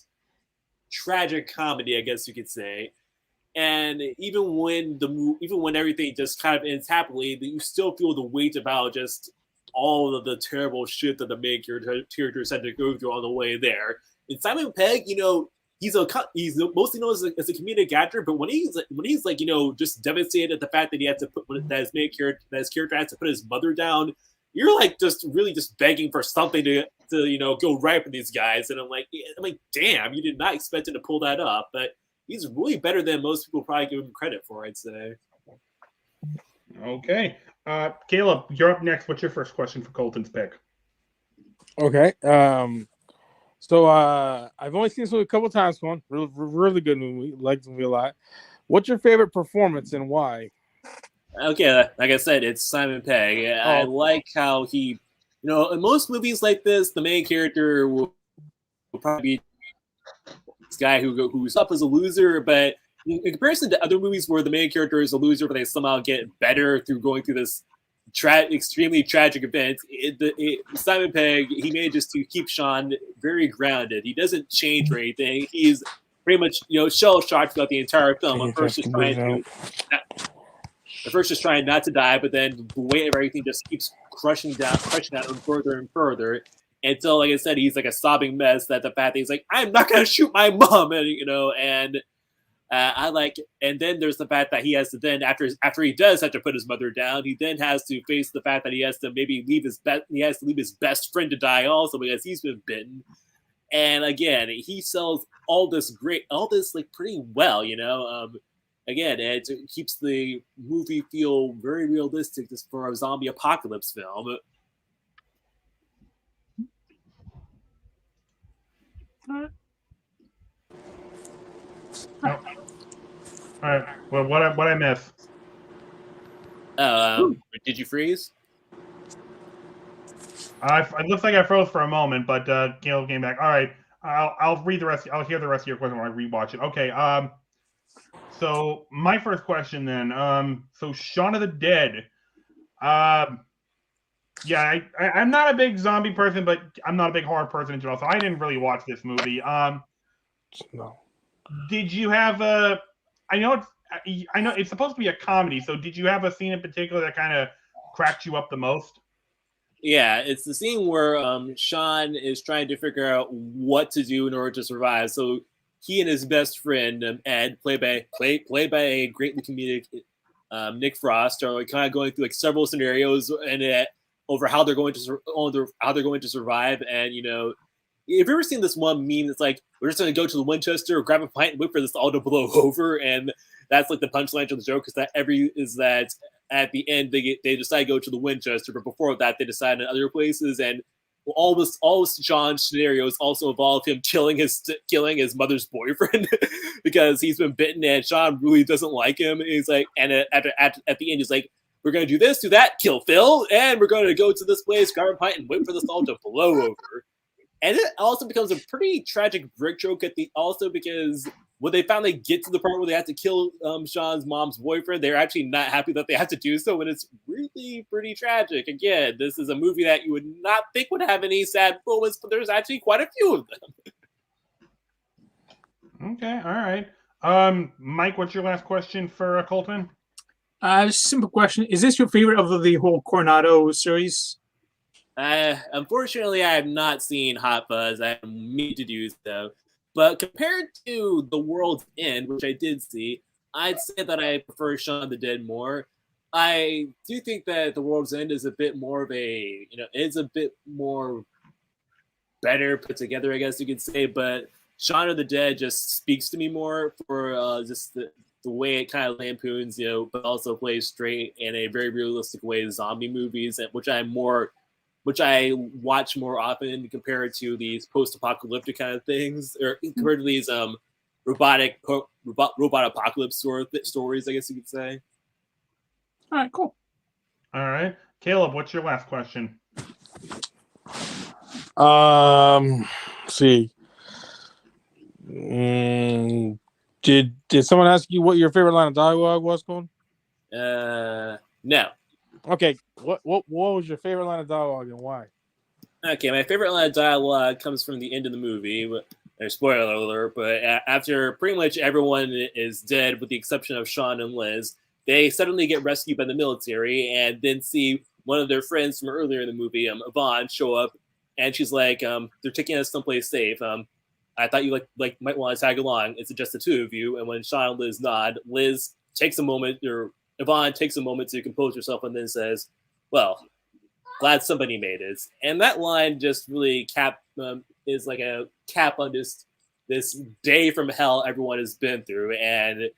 tragic comedy, I guess you could say. And even when everything just kind of ends happily, you still feel the weight about just all of the terrible shit that the main characters had to go through on the way there. And Simon Pegg, he's mostly known as a comedic actor, but when he's like just devastated at the fact that he had to his character has to put his mother down, you're like just really just begging for something to go right for these guys. And I'm like, damn, you did not expect him to pull that up, but he's really better than most people probably give him credit for, I'd say. Okay. Caleb, you're up next. What's your first question for Colton's pick? Okay. So I've only seen this movie a couple times. One really good movie. Liked the movie a lot. What's your favorite performance and why? Okay, like I said, it's Simon Pegg. I like how he, in most movies like this, the main character will probably be this guy who's up as a loser, but in comparison to other movies where the main character is a loser, but they somehow get better through going through this extremely tragic event, Simon Pegg, he manages to keep Sean very grounded. He doesn't change or anything. He's pretty much shell-shocked throughout the entire film. At first, just trying not to die, but then the weight of everything just keeps crushing down him further and further. Until, like I said, he's like a sobbing mess. That the fact that he's like, I'm not gonna shoot my mom, and and then there's the fact that he has to then after he does have to put his mother down, he then has to face the fact that he has to maybe leave his best friend to die also because he's been bitten. And again, he sells all this like pretty well, Again, it keeps the movie feel very realistic just for a zombie apocalypse film. Oh. All right. Well, what I miss? Did you freeze? It looks like I froze for a moment, but Caleb came back. All right. I'll read the rest. I'll hear the rest of your question when I rewatch it. Okay. So my first question then. So Shaun of the Dead. Um, yeah, I'm not a big zombie person, but I'm not a big horror person in general, so I didn't really watch this movie. No. Did you have a? I know it's supposed to be a comedy. So did you have a scene in particular that kind of cracked you up the most? Yeah, it's the scene where Sean is trying to figure out what to do in order to survive. So he and his best friend Ed, played by a greatly comedic Nick Frost, are like kind of going through like several scenarios and over how they're going to survive. And you know, if you've ever seen this one meme, it's like we're just going to go to the Winchester, grab a pint, and wait for this all to blow over, and that's like the punchline of the joke is that at the end they decide to go to the Winchester, but before that they decide in other places, and all John's scenarios also involve him killing his mother's boyfriend because he's been bitten and Sean really doesn't like him. And he's like, and at the end he's like, we're gonna do this, do that, kill Phil, and we're gonna go to this place, grab a pint, and wait for this all to blow over. And it also becomes a pretty tragic brick joke also because when they finally get to the part where they have to kill Sean's mom's boyfriend, they're actually not happy that they have to do so, and it's really pretty tragic. Again, this is a movie that you would not think would have any sad moments, but there's actually quite a few of them. Okay, all right. Mike, what's your last question for Colton? Simple question: is this your favorite of the whole Coronado series? Unfortunately, I have not seen Hot Fuzz. I need to do so. But compared to The World's End, which I did see, I'd say that I prefer Shaun of the Dead more. I do think that The World's End is a bit more of it's a bit more better put together, I guess you could say. But Shaun of the Dead just speaks to me more for just the way it kind of lampoons, but also plays straight in a very realistic way zombie movies, which I watch more often compared to these post-apocalyptic kind of things, or compared to these robot apocalypse stories, I guess you could say. All right, cool. All right, Caleb, what's your last question? See. Did someone ask you what your favorite line of dialogue was, Colton? No. Okay, what was your favorite line of dialogue and why? Okay, my favorite line of dialogue comes from the end of the movie. Spoiler alert, but after pretty much everyone is dead with the exception of Sean and Liz, they suddenly get rescued by the military and then see one of their friends from earlier in the movie, Yvonne, show up, and she's like, they're taking us someplace safe. I thought you might want to tag along. It's just the two of you. And when Sean and Liz nod, Liz takes a moment, or Yvonne takes a moment to compose herself and then says, well, glad somebody made it. And that line just really is like a cap on this day from hell everyone has been through. And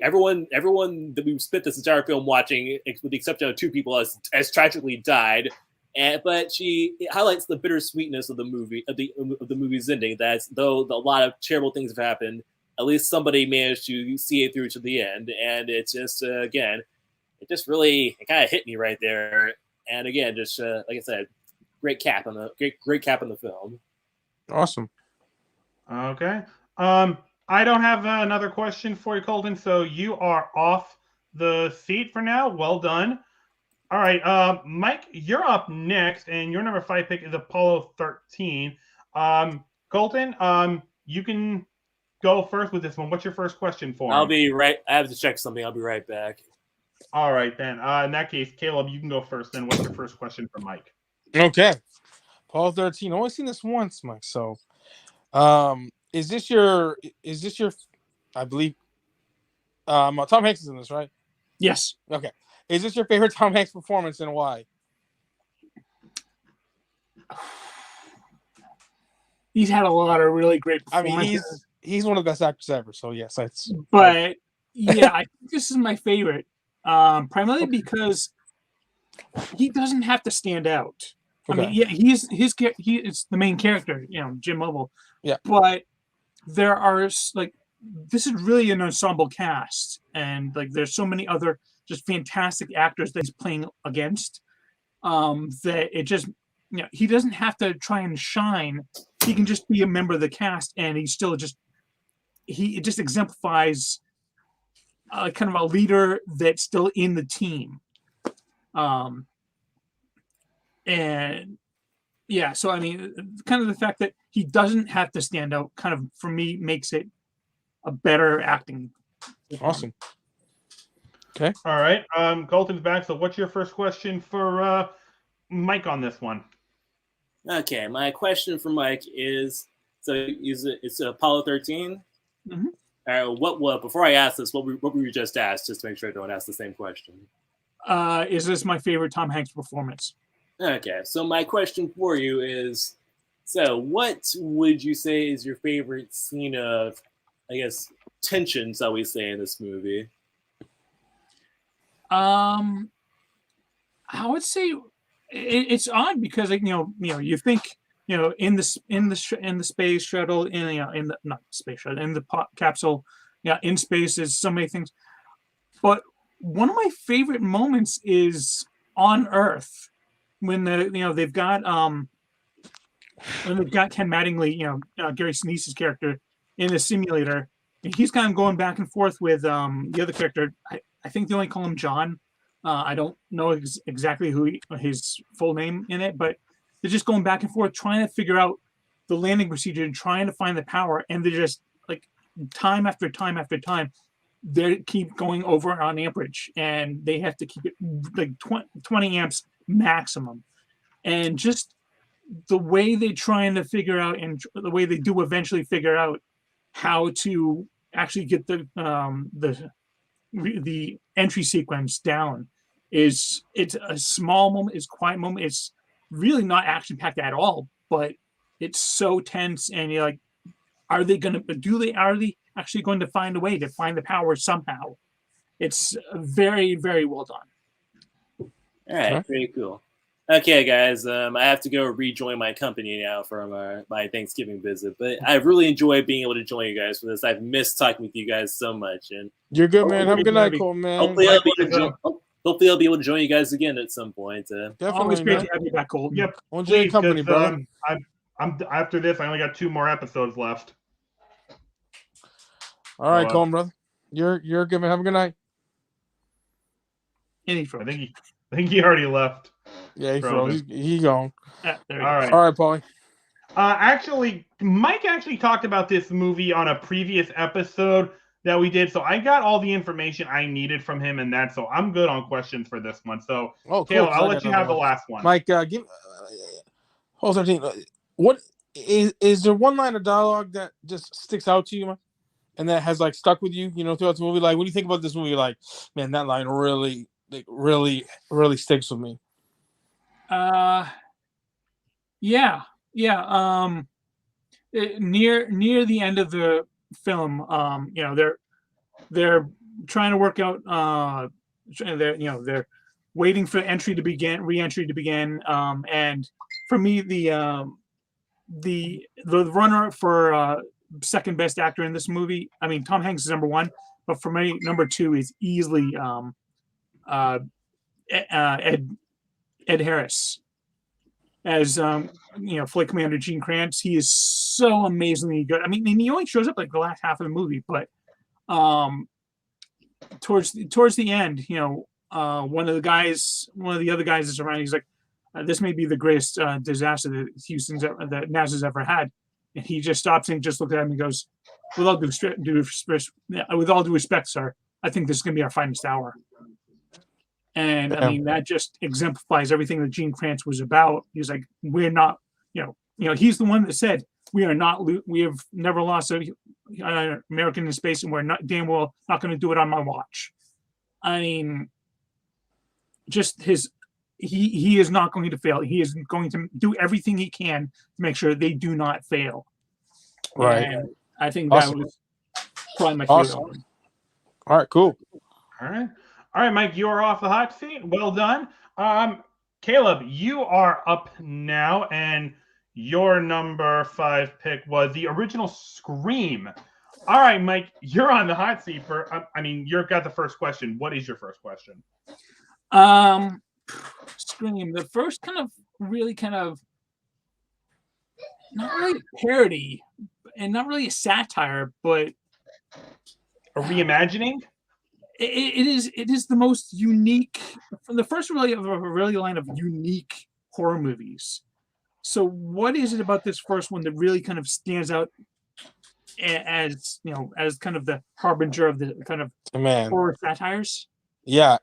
everyone that we've spent this entire film watching, with the exception of two people, has tragically died. But she highlights the bittersweetness of the movie, of the movie's ending. That though a lot of terrible things have happened, at least somebody managed to see it through to the end. And it's just again, it kind of hit me right there. And again, just like I said, great cap on the film. Awesome. Okay. I don't have another question for you, Colton. So you are off the seat for now. Well done. All right, Mike, you're up next, and your number 5 pick is Apollo 13. Colton, you can go first with this one. What's your first question for him? I'll be right. I have to check something. I'll be right back. All right, then. In that case, Caleb, you can go first. Then, what's your first question for Mike? Okay, Apollo 13. I've only seen this once, Mike. So, is this your? I believe, Tom Hanks is in this, right? Yes. Okay. Is this your favorite Tom Hanks performance and why? He's had a lot of really great performances. I mean, he's one of the best actors ever. So yes, it's. But yeah, I think this is my favorite, primarily because he doesn't have to stand out. Okay. I mean, yeah, he is the main character, Jim Lovell. Yeah. But there are this is really an ensemble cast, and there's so many other just fantastic actors that he's playing against, that it just, he doesn't have to try and shine. He can just be a member of the cast, and he still it just exemplifies kind of a leader that's still in the team. And yeah, so I mean, kind of the fact that he doesn't have to stand out, kind of for me makes it a better acting. Awesome. Okay. All right. Colton's back. So, what's your first question for Mike on this one? Okay, my question for Mike is: so it's Apollo 13. Mm-hmm. Before I ask this, what were you just asked, just to make sure I don't ask the same question? Is this my favorite Tom Hanks performance? Okay, so my question for you is: so what would you say is your favorite scene of, I guess, tension, shall we say, in this movie? I would say it's odd because you think in the space shuttle in the not space shuttle in the capsule, in space is so many things, but one of my favorite moments is on Earth when they've got Ken Mattingly, Gary Sinise's character in the simulator, and he's kind of going back and forth with the other character. I think they only call him John. I don't know exactly his full name in it, but they're just going back and forth trying to figure out the landing procedure and trying to find the power, and they're just like time after time after time they keep going over on amperage, and they have to keep it like 20 amps maximum, and just the way they're trying to figure out, and the way they do eventually figure out how to actually get the entry sequence down it's a small moment, it's a quiet moment, it's really not action packed at all, but it's so tense, and you're like, are they actually going to find a way to find the power somehow? It's very, very well done. All right, pretty cool. Okay, guys, I have to go rejoin my company now for my Thanksgiving visit, but I really enjoyed being able to join you guys for this. I've missed talking with you guys so much, and you're good, man. Have a good night, Cole, man. Hopefully, I'll be able to join you guys again at some point. Definitely, always great to have you back, Cole. Yep. Enjoy your company, brother. I'm after this. I only got 2 more episodes left. All right, Cole, brother. You're good, man. Have a good night. I think he already left. Yeah, he froze. He gone. All right. All right, Paulie. Actually, Mike actually talked about this movie on a previous episode that we did, so I got all the information I needed from him, and so I'm good on questions for this one. So, cool. Caleb, I'll let you have the last one. Mike, give Hole 13. What is there one line of dialogue that just sticks out to you, and that has like stuck with you, throughout the movie? Like, when you think about this movie, like, man, that line really sticks with me. Yeah. Near the end of the film, they're trying to work out. They're waiting for re-entry to begin. And for me, the runner for second best actor in this movie, I mean, Tom Hanks is number 1, but for me, number 2 is easily Ed Harris as Flight Commander Gene Kranz. He is so amazingly good. I mean, he only shows up like the last half of the movie, but towards the end, one of the other guys is around. He's like, "This may be the greatest disaster that NASA's ever had," and he just stops and just looks at him and goes, "With all due respect, sir, I think this is going to be our finest hour." And I mean, that just exemplifies everything that Gene Kranz was about. He's like, we're not, he's the one that said, we have never lost an American in space, and we're not damn well not going to do it on my watch. I mean, just he is not going to fail. He is going to do everything he can to make sure they do not fail. Right. And I think that was probably my favorite one. All right, cool. All right, Mike, you are off the hot seat. Well done. Caleb, you are up now, and your number 5 pick was the original Scream. All right, Mike, you're on the hot seat you've got the first question. What is your first question? Scream, the first not really parody and not really a satire, but a reimagining. it is the most unique, the first really of a really line of unique horror movies. So what is it about this first one that really kind of stands out as, you know, as kind of the harbinger of the kind of Man, horror satires? yeah.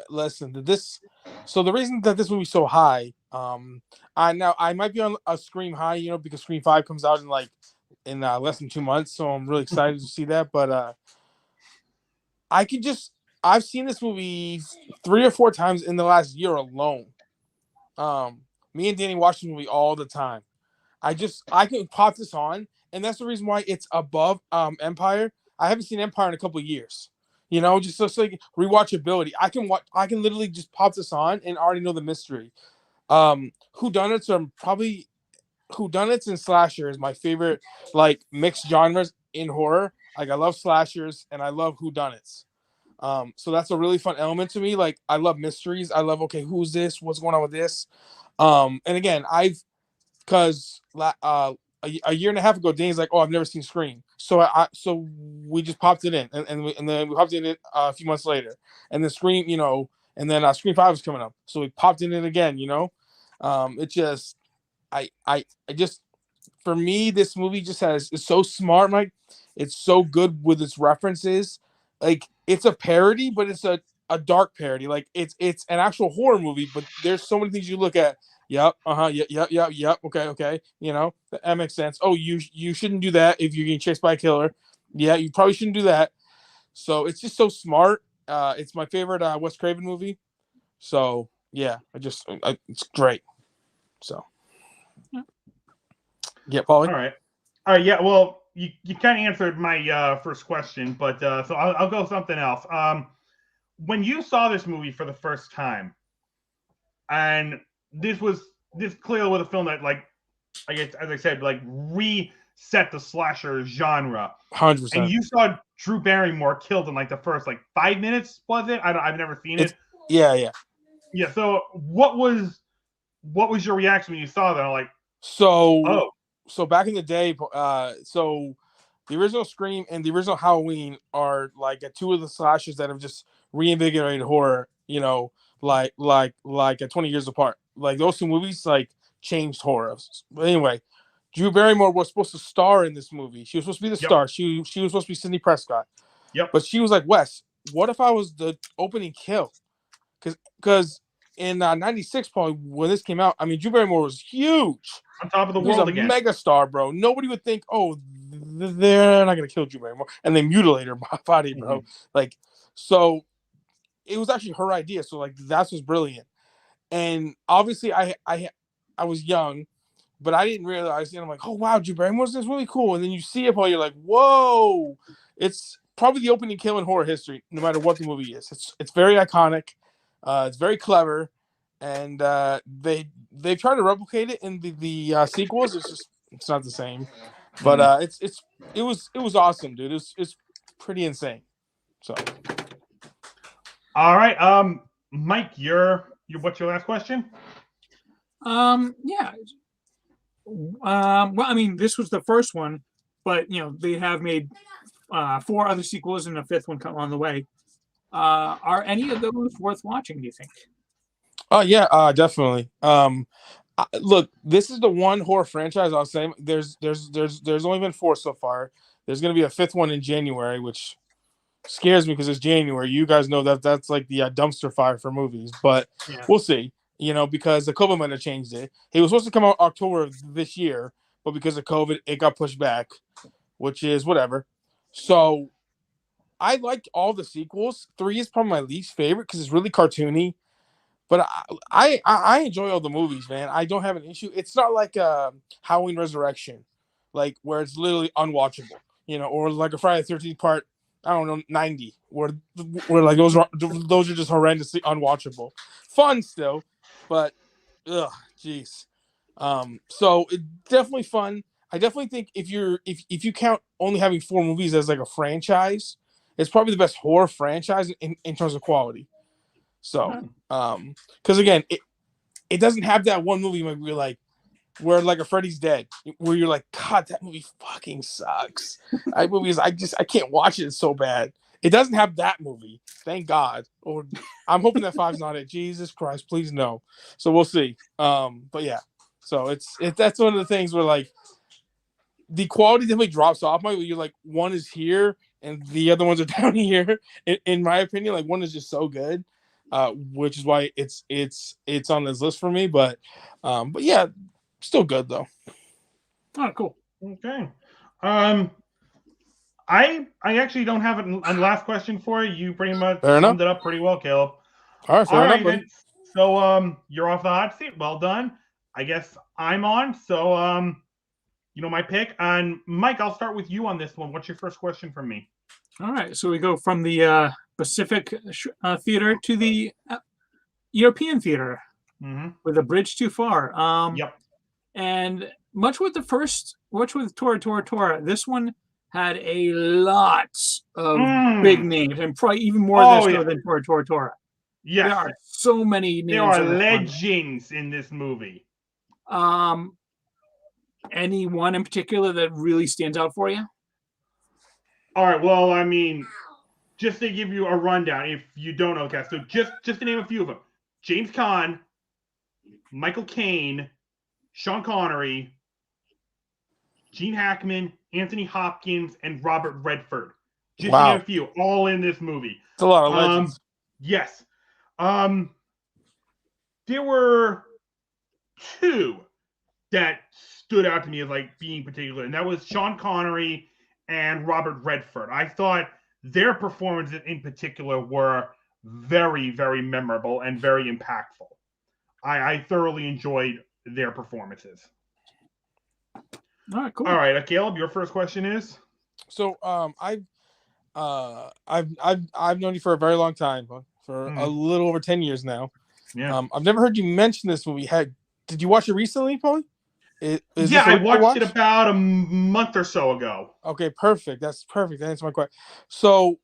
Listen, this. So the reason that this movie's so high, I might be on a Scream high, you know, because Scream 5 comes out in less than 2 months, so I'm really excited to see that. But I've seen this movie 3 or 4 times in the last year alone. Me and Danny watch this movie all the time. I can pop this on, and that's the reason why it's above Empire. I haven't seen Empire in a couple of years. You know, just like rewatchability. I can literally just pop this on and already know the mystery. Whodunits are probably whodunits and slasher is my favorite like mixed genres in horror. Like I love slashers and I love whodunits. So that's a really fun element to me. Like I love mysteries. I love okay, who's this? What's going on with this? And again, because a year and a half ago, Dane's like, oh, I've never seen Scream, so we just popped it in, and then we popped it in a few months later, and then Scream, you know, and then Scream 5 is coming up, so we popped it in again, you know. It just I just for me, this movie just is so smart, Mike. It's so good with its references. Like it's a parody, but it's a dark parody. Like it's an actual horror movie, but there's so many things you look at. Yep, yep. Okay. You know, that makes sense. Oh, you shouldn't do that if you're getting chased by a killer. Yeah, you probably shouldn't do that. So it's just so smart. It's my favorite Wes Craven movie. So yeah, it's great. So yeah, Paulie. All right. Yeah. Well, you kind of answered my first question, but so I'll go something else. When you saw this movie for the first time, and this clearly was a film that, like, I guess as I said, like reset the slasher genre. 100%. And you saw Drew Barrymore killed in like the first like 5 minutes, was it? I've never seen it. Yeah. So what was your reaction when you saw that? Like, so back in the day, so the original Scream and the original Halloween are like two of the slashers that have just reinvigorated horror, you know, like 20 years apart. Like those two movies like changed horror. But anyway, Drew Barrymore was supposed to star in this movie. She was supposed to be the star. She was supposed to be Sidney Prescott. Yep. But she was like, Wes, what if I was the opening kill? Because in '96, probably when this came out, I mean, Drew Barrymore was huge, on top of the world again, mega star, bro. Nobody would think, oh, they're not gonna kill Drew Barrymore, and they mutilate her body, bro. Mm-hmm. Like, so it was actually her idea. So like, that was brilliant. And obviously, I was young, but I didn't realize. And I'm like, oh wow, Drew Barrymore's this really cool. And then you see it, Paul, you're like, whoa! It's probably the opening kill in horror history, no matter what the movie is. It's very iconic. It's very clever, and they try to replicate it in the sequels. It's not the same, but it was awesome, dude. It's pretty insane. So, all right, Mike, what's your last question? Yeah. Well, I mean, this was the first one, but you know they have made 4 other sequels and a 5th one come on the way. Are any of those worth watching, do you think? Oh yeah, definitely. Look, this is the one horror franchise I'll say. There's only been 4 so far. There's gonna be a 5th one in January, which scares me because it's January. You guys know that's like the dumpster fire for movies, but we'll see. You know, because the COVID might have changed it. It was supposed to come out October of this year, but because of COVID, it got pushed back, which is whatever. So I like all the sequels. 3 is probably my least favorite because it's really cartoony. But I enjoy all the movies, man. I don't have an issue. It's not like Halloween Resurrection, like where it's literally unwatchable, you know, or like a Friday the 13th part, I don't know, 90, where like those are just horrendously unwatchable. Fun still, but jeez. So it definitely fun. I definitely think if you count only having 4 movies as like a franchise, it's probably the best horror franchise in terms of quality. So, because again, it doesn't have that one movie where you're like, where like a Freddy's Dead, where you're like, God, that movie fucking sucks. That movie is, I can't watch it. It's so bad. It doesn't have that movie, thank God. Or I'm hoping that 5's not it. Jesus Christ, please no. So we'll see. But yeah, so that's one of the things where like the quality definitely drops off. You're like one is here and the other ones are down here. In my opinion, like one is just so good, which is why it's on this list for me. But yeah, still good though. Oh, cool. Okay. I actually don't have a last question for you. You pretty much summed it up pretty well, Caleb. All right, fair enough, then. So you're off the hot seat. Well done. I guess I'm on. So my pick. And Mike, I'll start with you on this one. What's your first question from me? All right. So we go from the Pacific Theater to the European Theater with A Bridge Too Far. Yep. And much with Tora Tora Tora, this one had a lot of big names, and probably even more than Tora Tora Tora. Yes. There are so many names. There are legends in this movie. Any one in particular that really stands out for you? All right. Well, I mean, just to give you a rundown, if you don't know, okay, so just to name a few of them: James Caan, Michael Caine, Sean Connery, Gene Hackman, Anthony Hopkins, and Robert Redford. Just to name a few, all in this movie. It's a lot of legends. Yes. There were two that stood out to me as like being particular, and that was Sean Connery and Robert Redford. I thought their performances in particular were very, very memorable and very impactful. I thoroughly enjoyed their performances. All right, cool. All right, Caleb, your first question is. So I've known you for a very long time, for a little over 10 years now. Yeah. I've never heard you mention this movie. Did you watch it recently, Paulie? Yeah, I watched it about a month or so ago. Okay, perfect. That's perfect. That answers my question. So,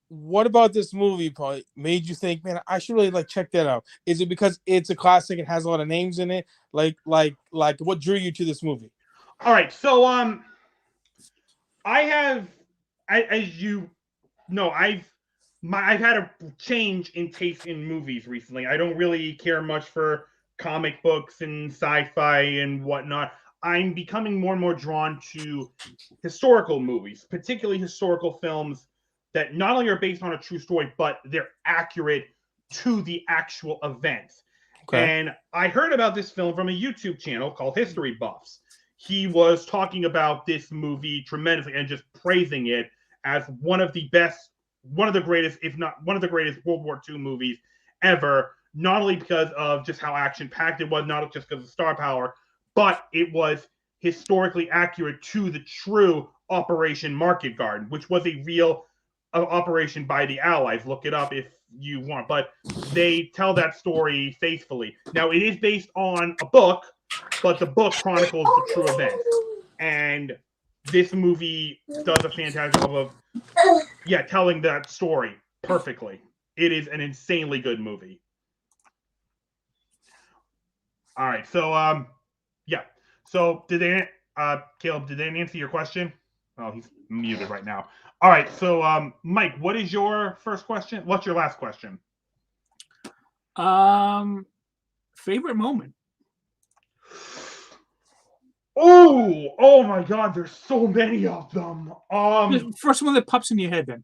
what about this movie, Paulie, made you think, man, I should really check that out? Is it because it's a classic and has a lot of names in it? Like what drew you to this movie? All right, so I have, as you know, I've had a change in taste in movies recently. I don't really care much for comic books and sci-fi and whatnot. I'm becoming more and more drawn to historical movies, particularly historical films that not only are based on a true story, but they're accurate to the actual events. Okay. And I heard about this film from a YouTube channel called History Buffs. He was talking about this movie tremendously and just praising it as one of the best, one of the greatest, if not one of the greatest World War II movies ever, not only because of just how action-packed it was, not just because of star power, but it was historically accurate to the true Operation Market Garden, which was a real operation by the Allies. Look it up if you want. But they tell that story faithfully. Now, it is based on a book, but the book chronicles the true events. And this movie does a fantastic job of, telling that story perfectly. It is an insanely good movie. All right, so So Caleb, did they answer your question? Oh, he's muted right now. All right, so Mike, what is your first question? What's your last question? Favorite moment. Oh my God, there's so many of them. The first one that pops in your head then.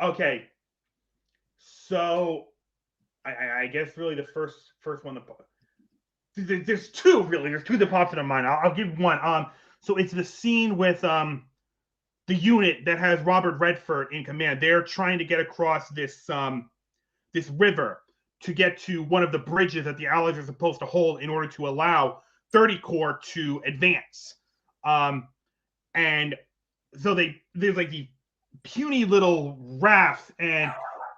Okay. So I guess really the first one that there's two really. There's two that pops into mind. I'll give one. So it's the scene with the unit that has Robert Redford in command. They're trying to get across this river to get to one of the bridges that the Allies are supposed to hold in order to allow 30 Corps to advance. And so there's like these puny little rafts, and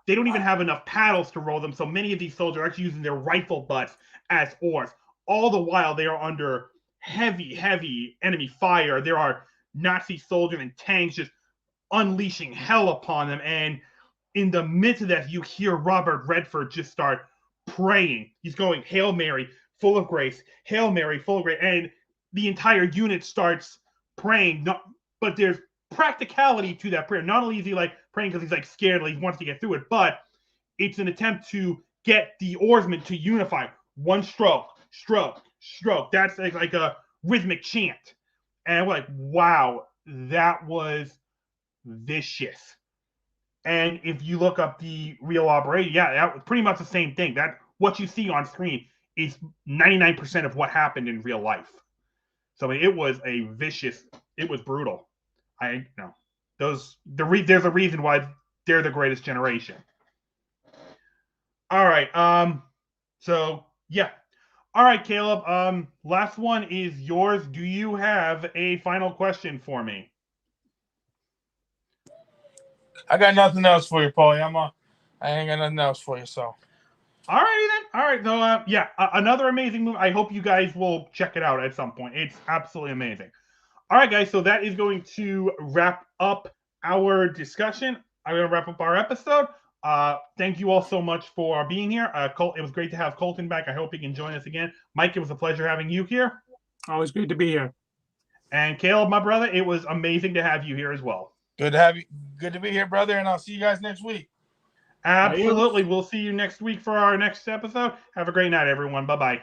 they don't even have enough paddles to row them. So many of these soldiers are actually using their rifle butts as oars. All the while, they are under heavy, heavy enemy fire. There are Nazi soldiers and tanks just unleashing hell upon them. And in the midst of that, you hear Robert Redford just start praying. He's going, Hail Mary, full of grace. Hail Mary, full of grace. And the entire unit starts praying. But there's practicality to that prayer. Not only is he like praying because he's like scared, like he wants to get through it, but it's an attempt to get the oarsmen to unify. One stroke, stroke, stroke. That's like a rhythmic chant. And we're like, wow, that was vicious. And if you look up the real operation, yeah, that was pretty much the same thing. That what you see on screen is 99% of what happened in real life. So it was a vicious, it was brutal. There's a reason why they're the greatest generation. All right. So yeah. All right, Caleb. Last one is yours. Do you have a final question for me? I got nothing else for you, Paulie. I ain't got nothing else for you. So. All righty then. All right. So yeah, another amazing movie. I hope you guys will check it out at some point. It's absolutely amazing. All right, guys. So that is going to wrap up our discussion. I'm going to wrap up our episode. Thank you all so much for being here. Colt, it was great to have Colton back. I hope he can join us again. Mike, it was a pleasure having you here. Always great to be here. And Caleb, my brother, it was amazing to have you here as well. Good to have you. Good to be here, brother. And I'll see you guys next week. Absolutely. We'll see you next week for our next episode. Have a great night, everyone. Bye-bye.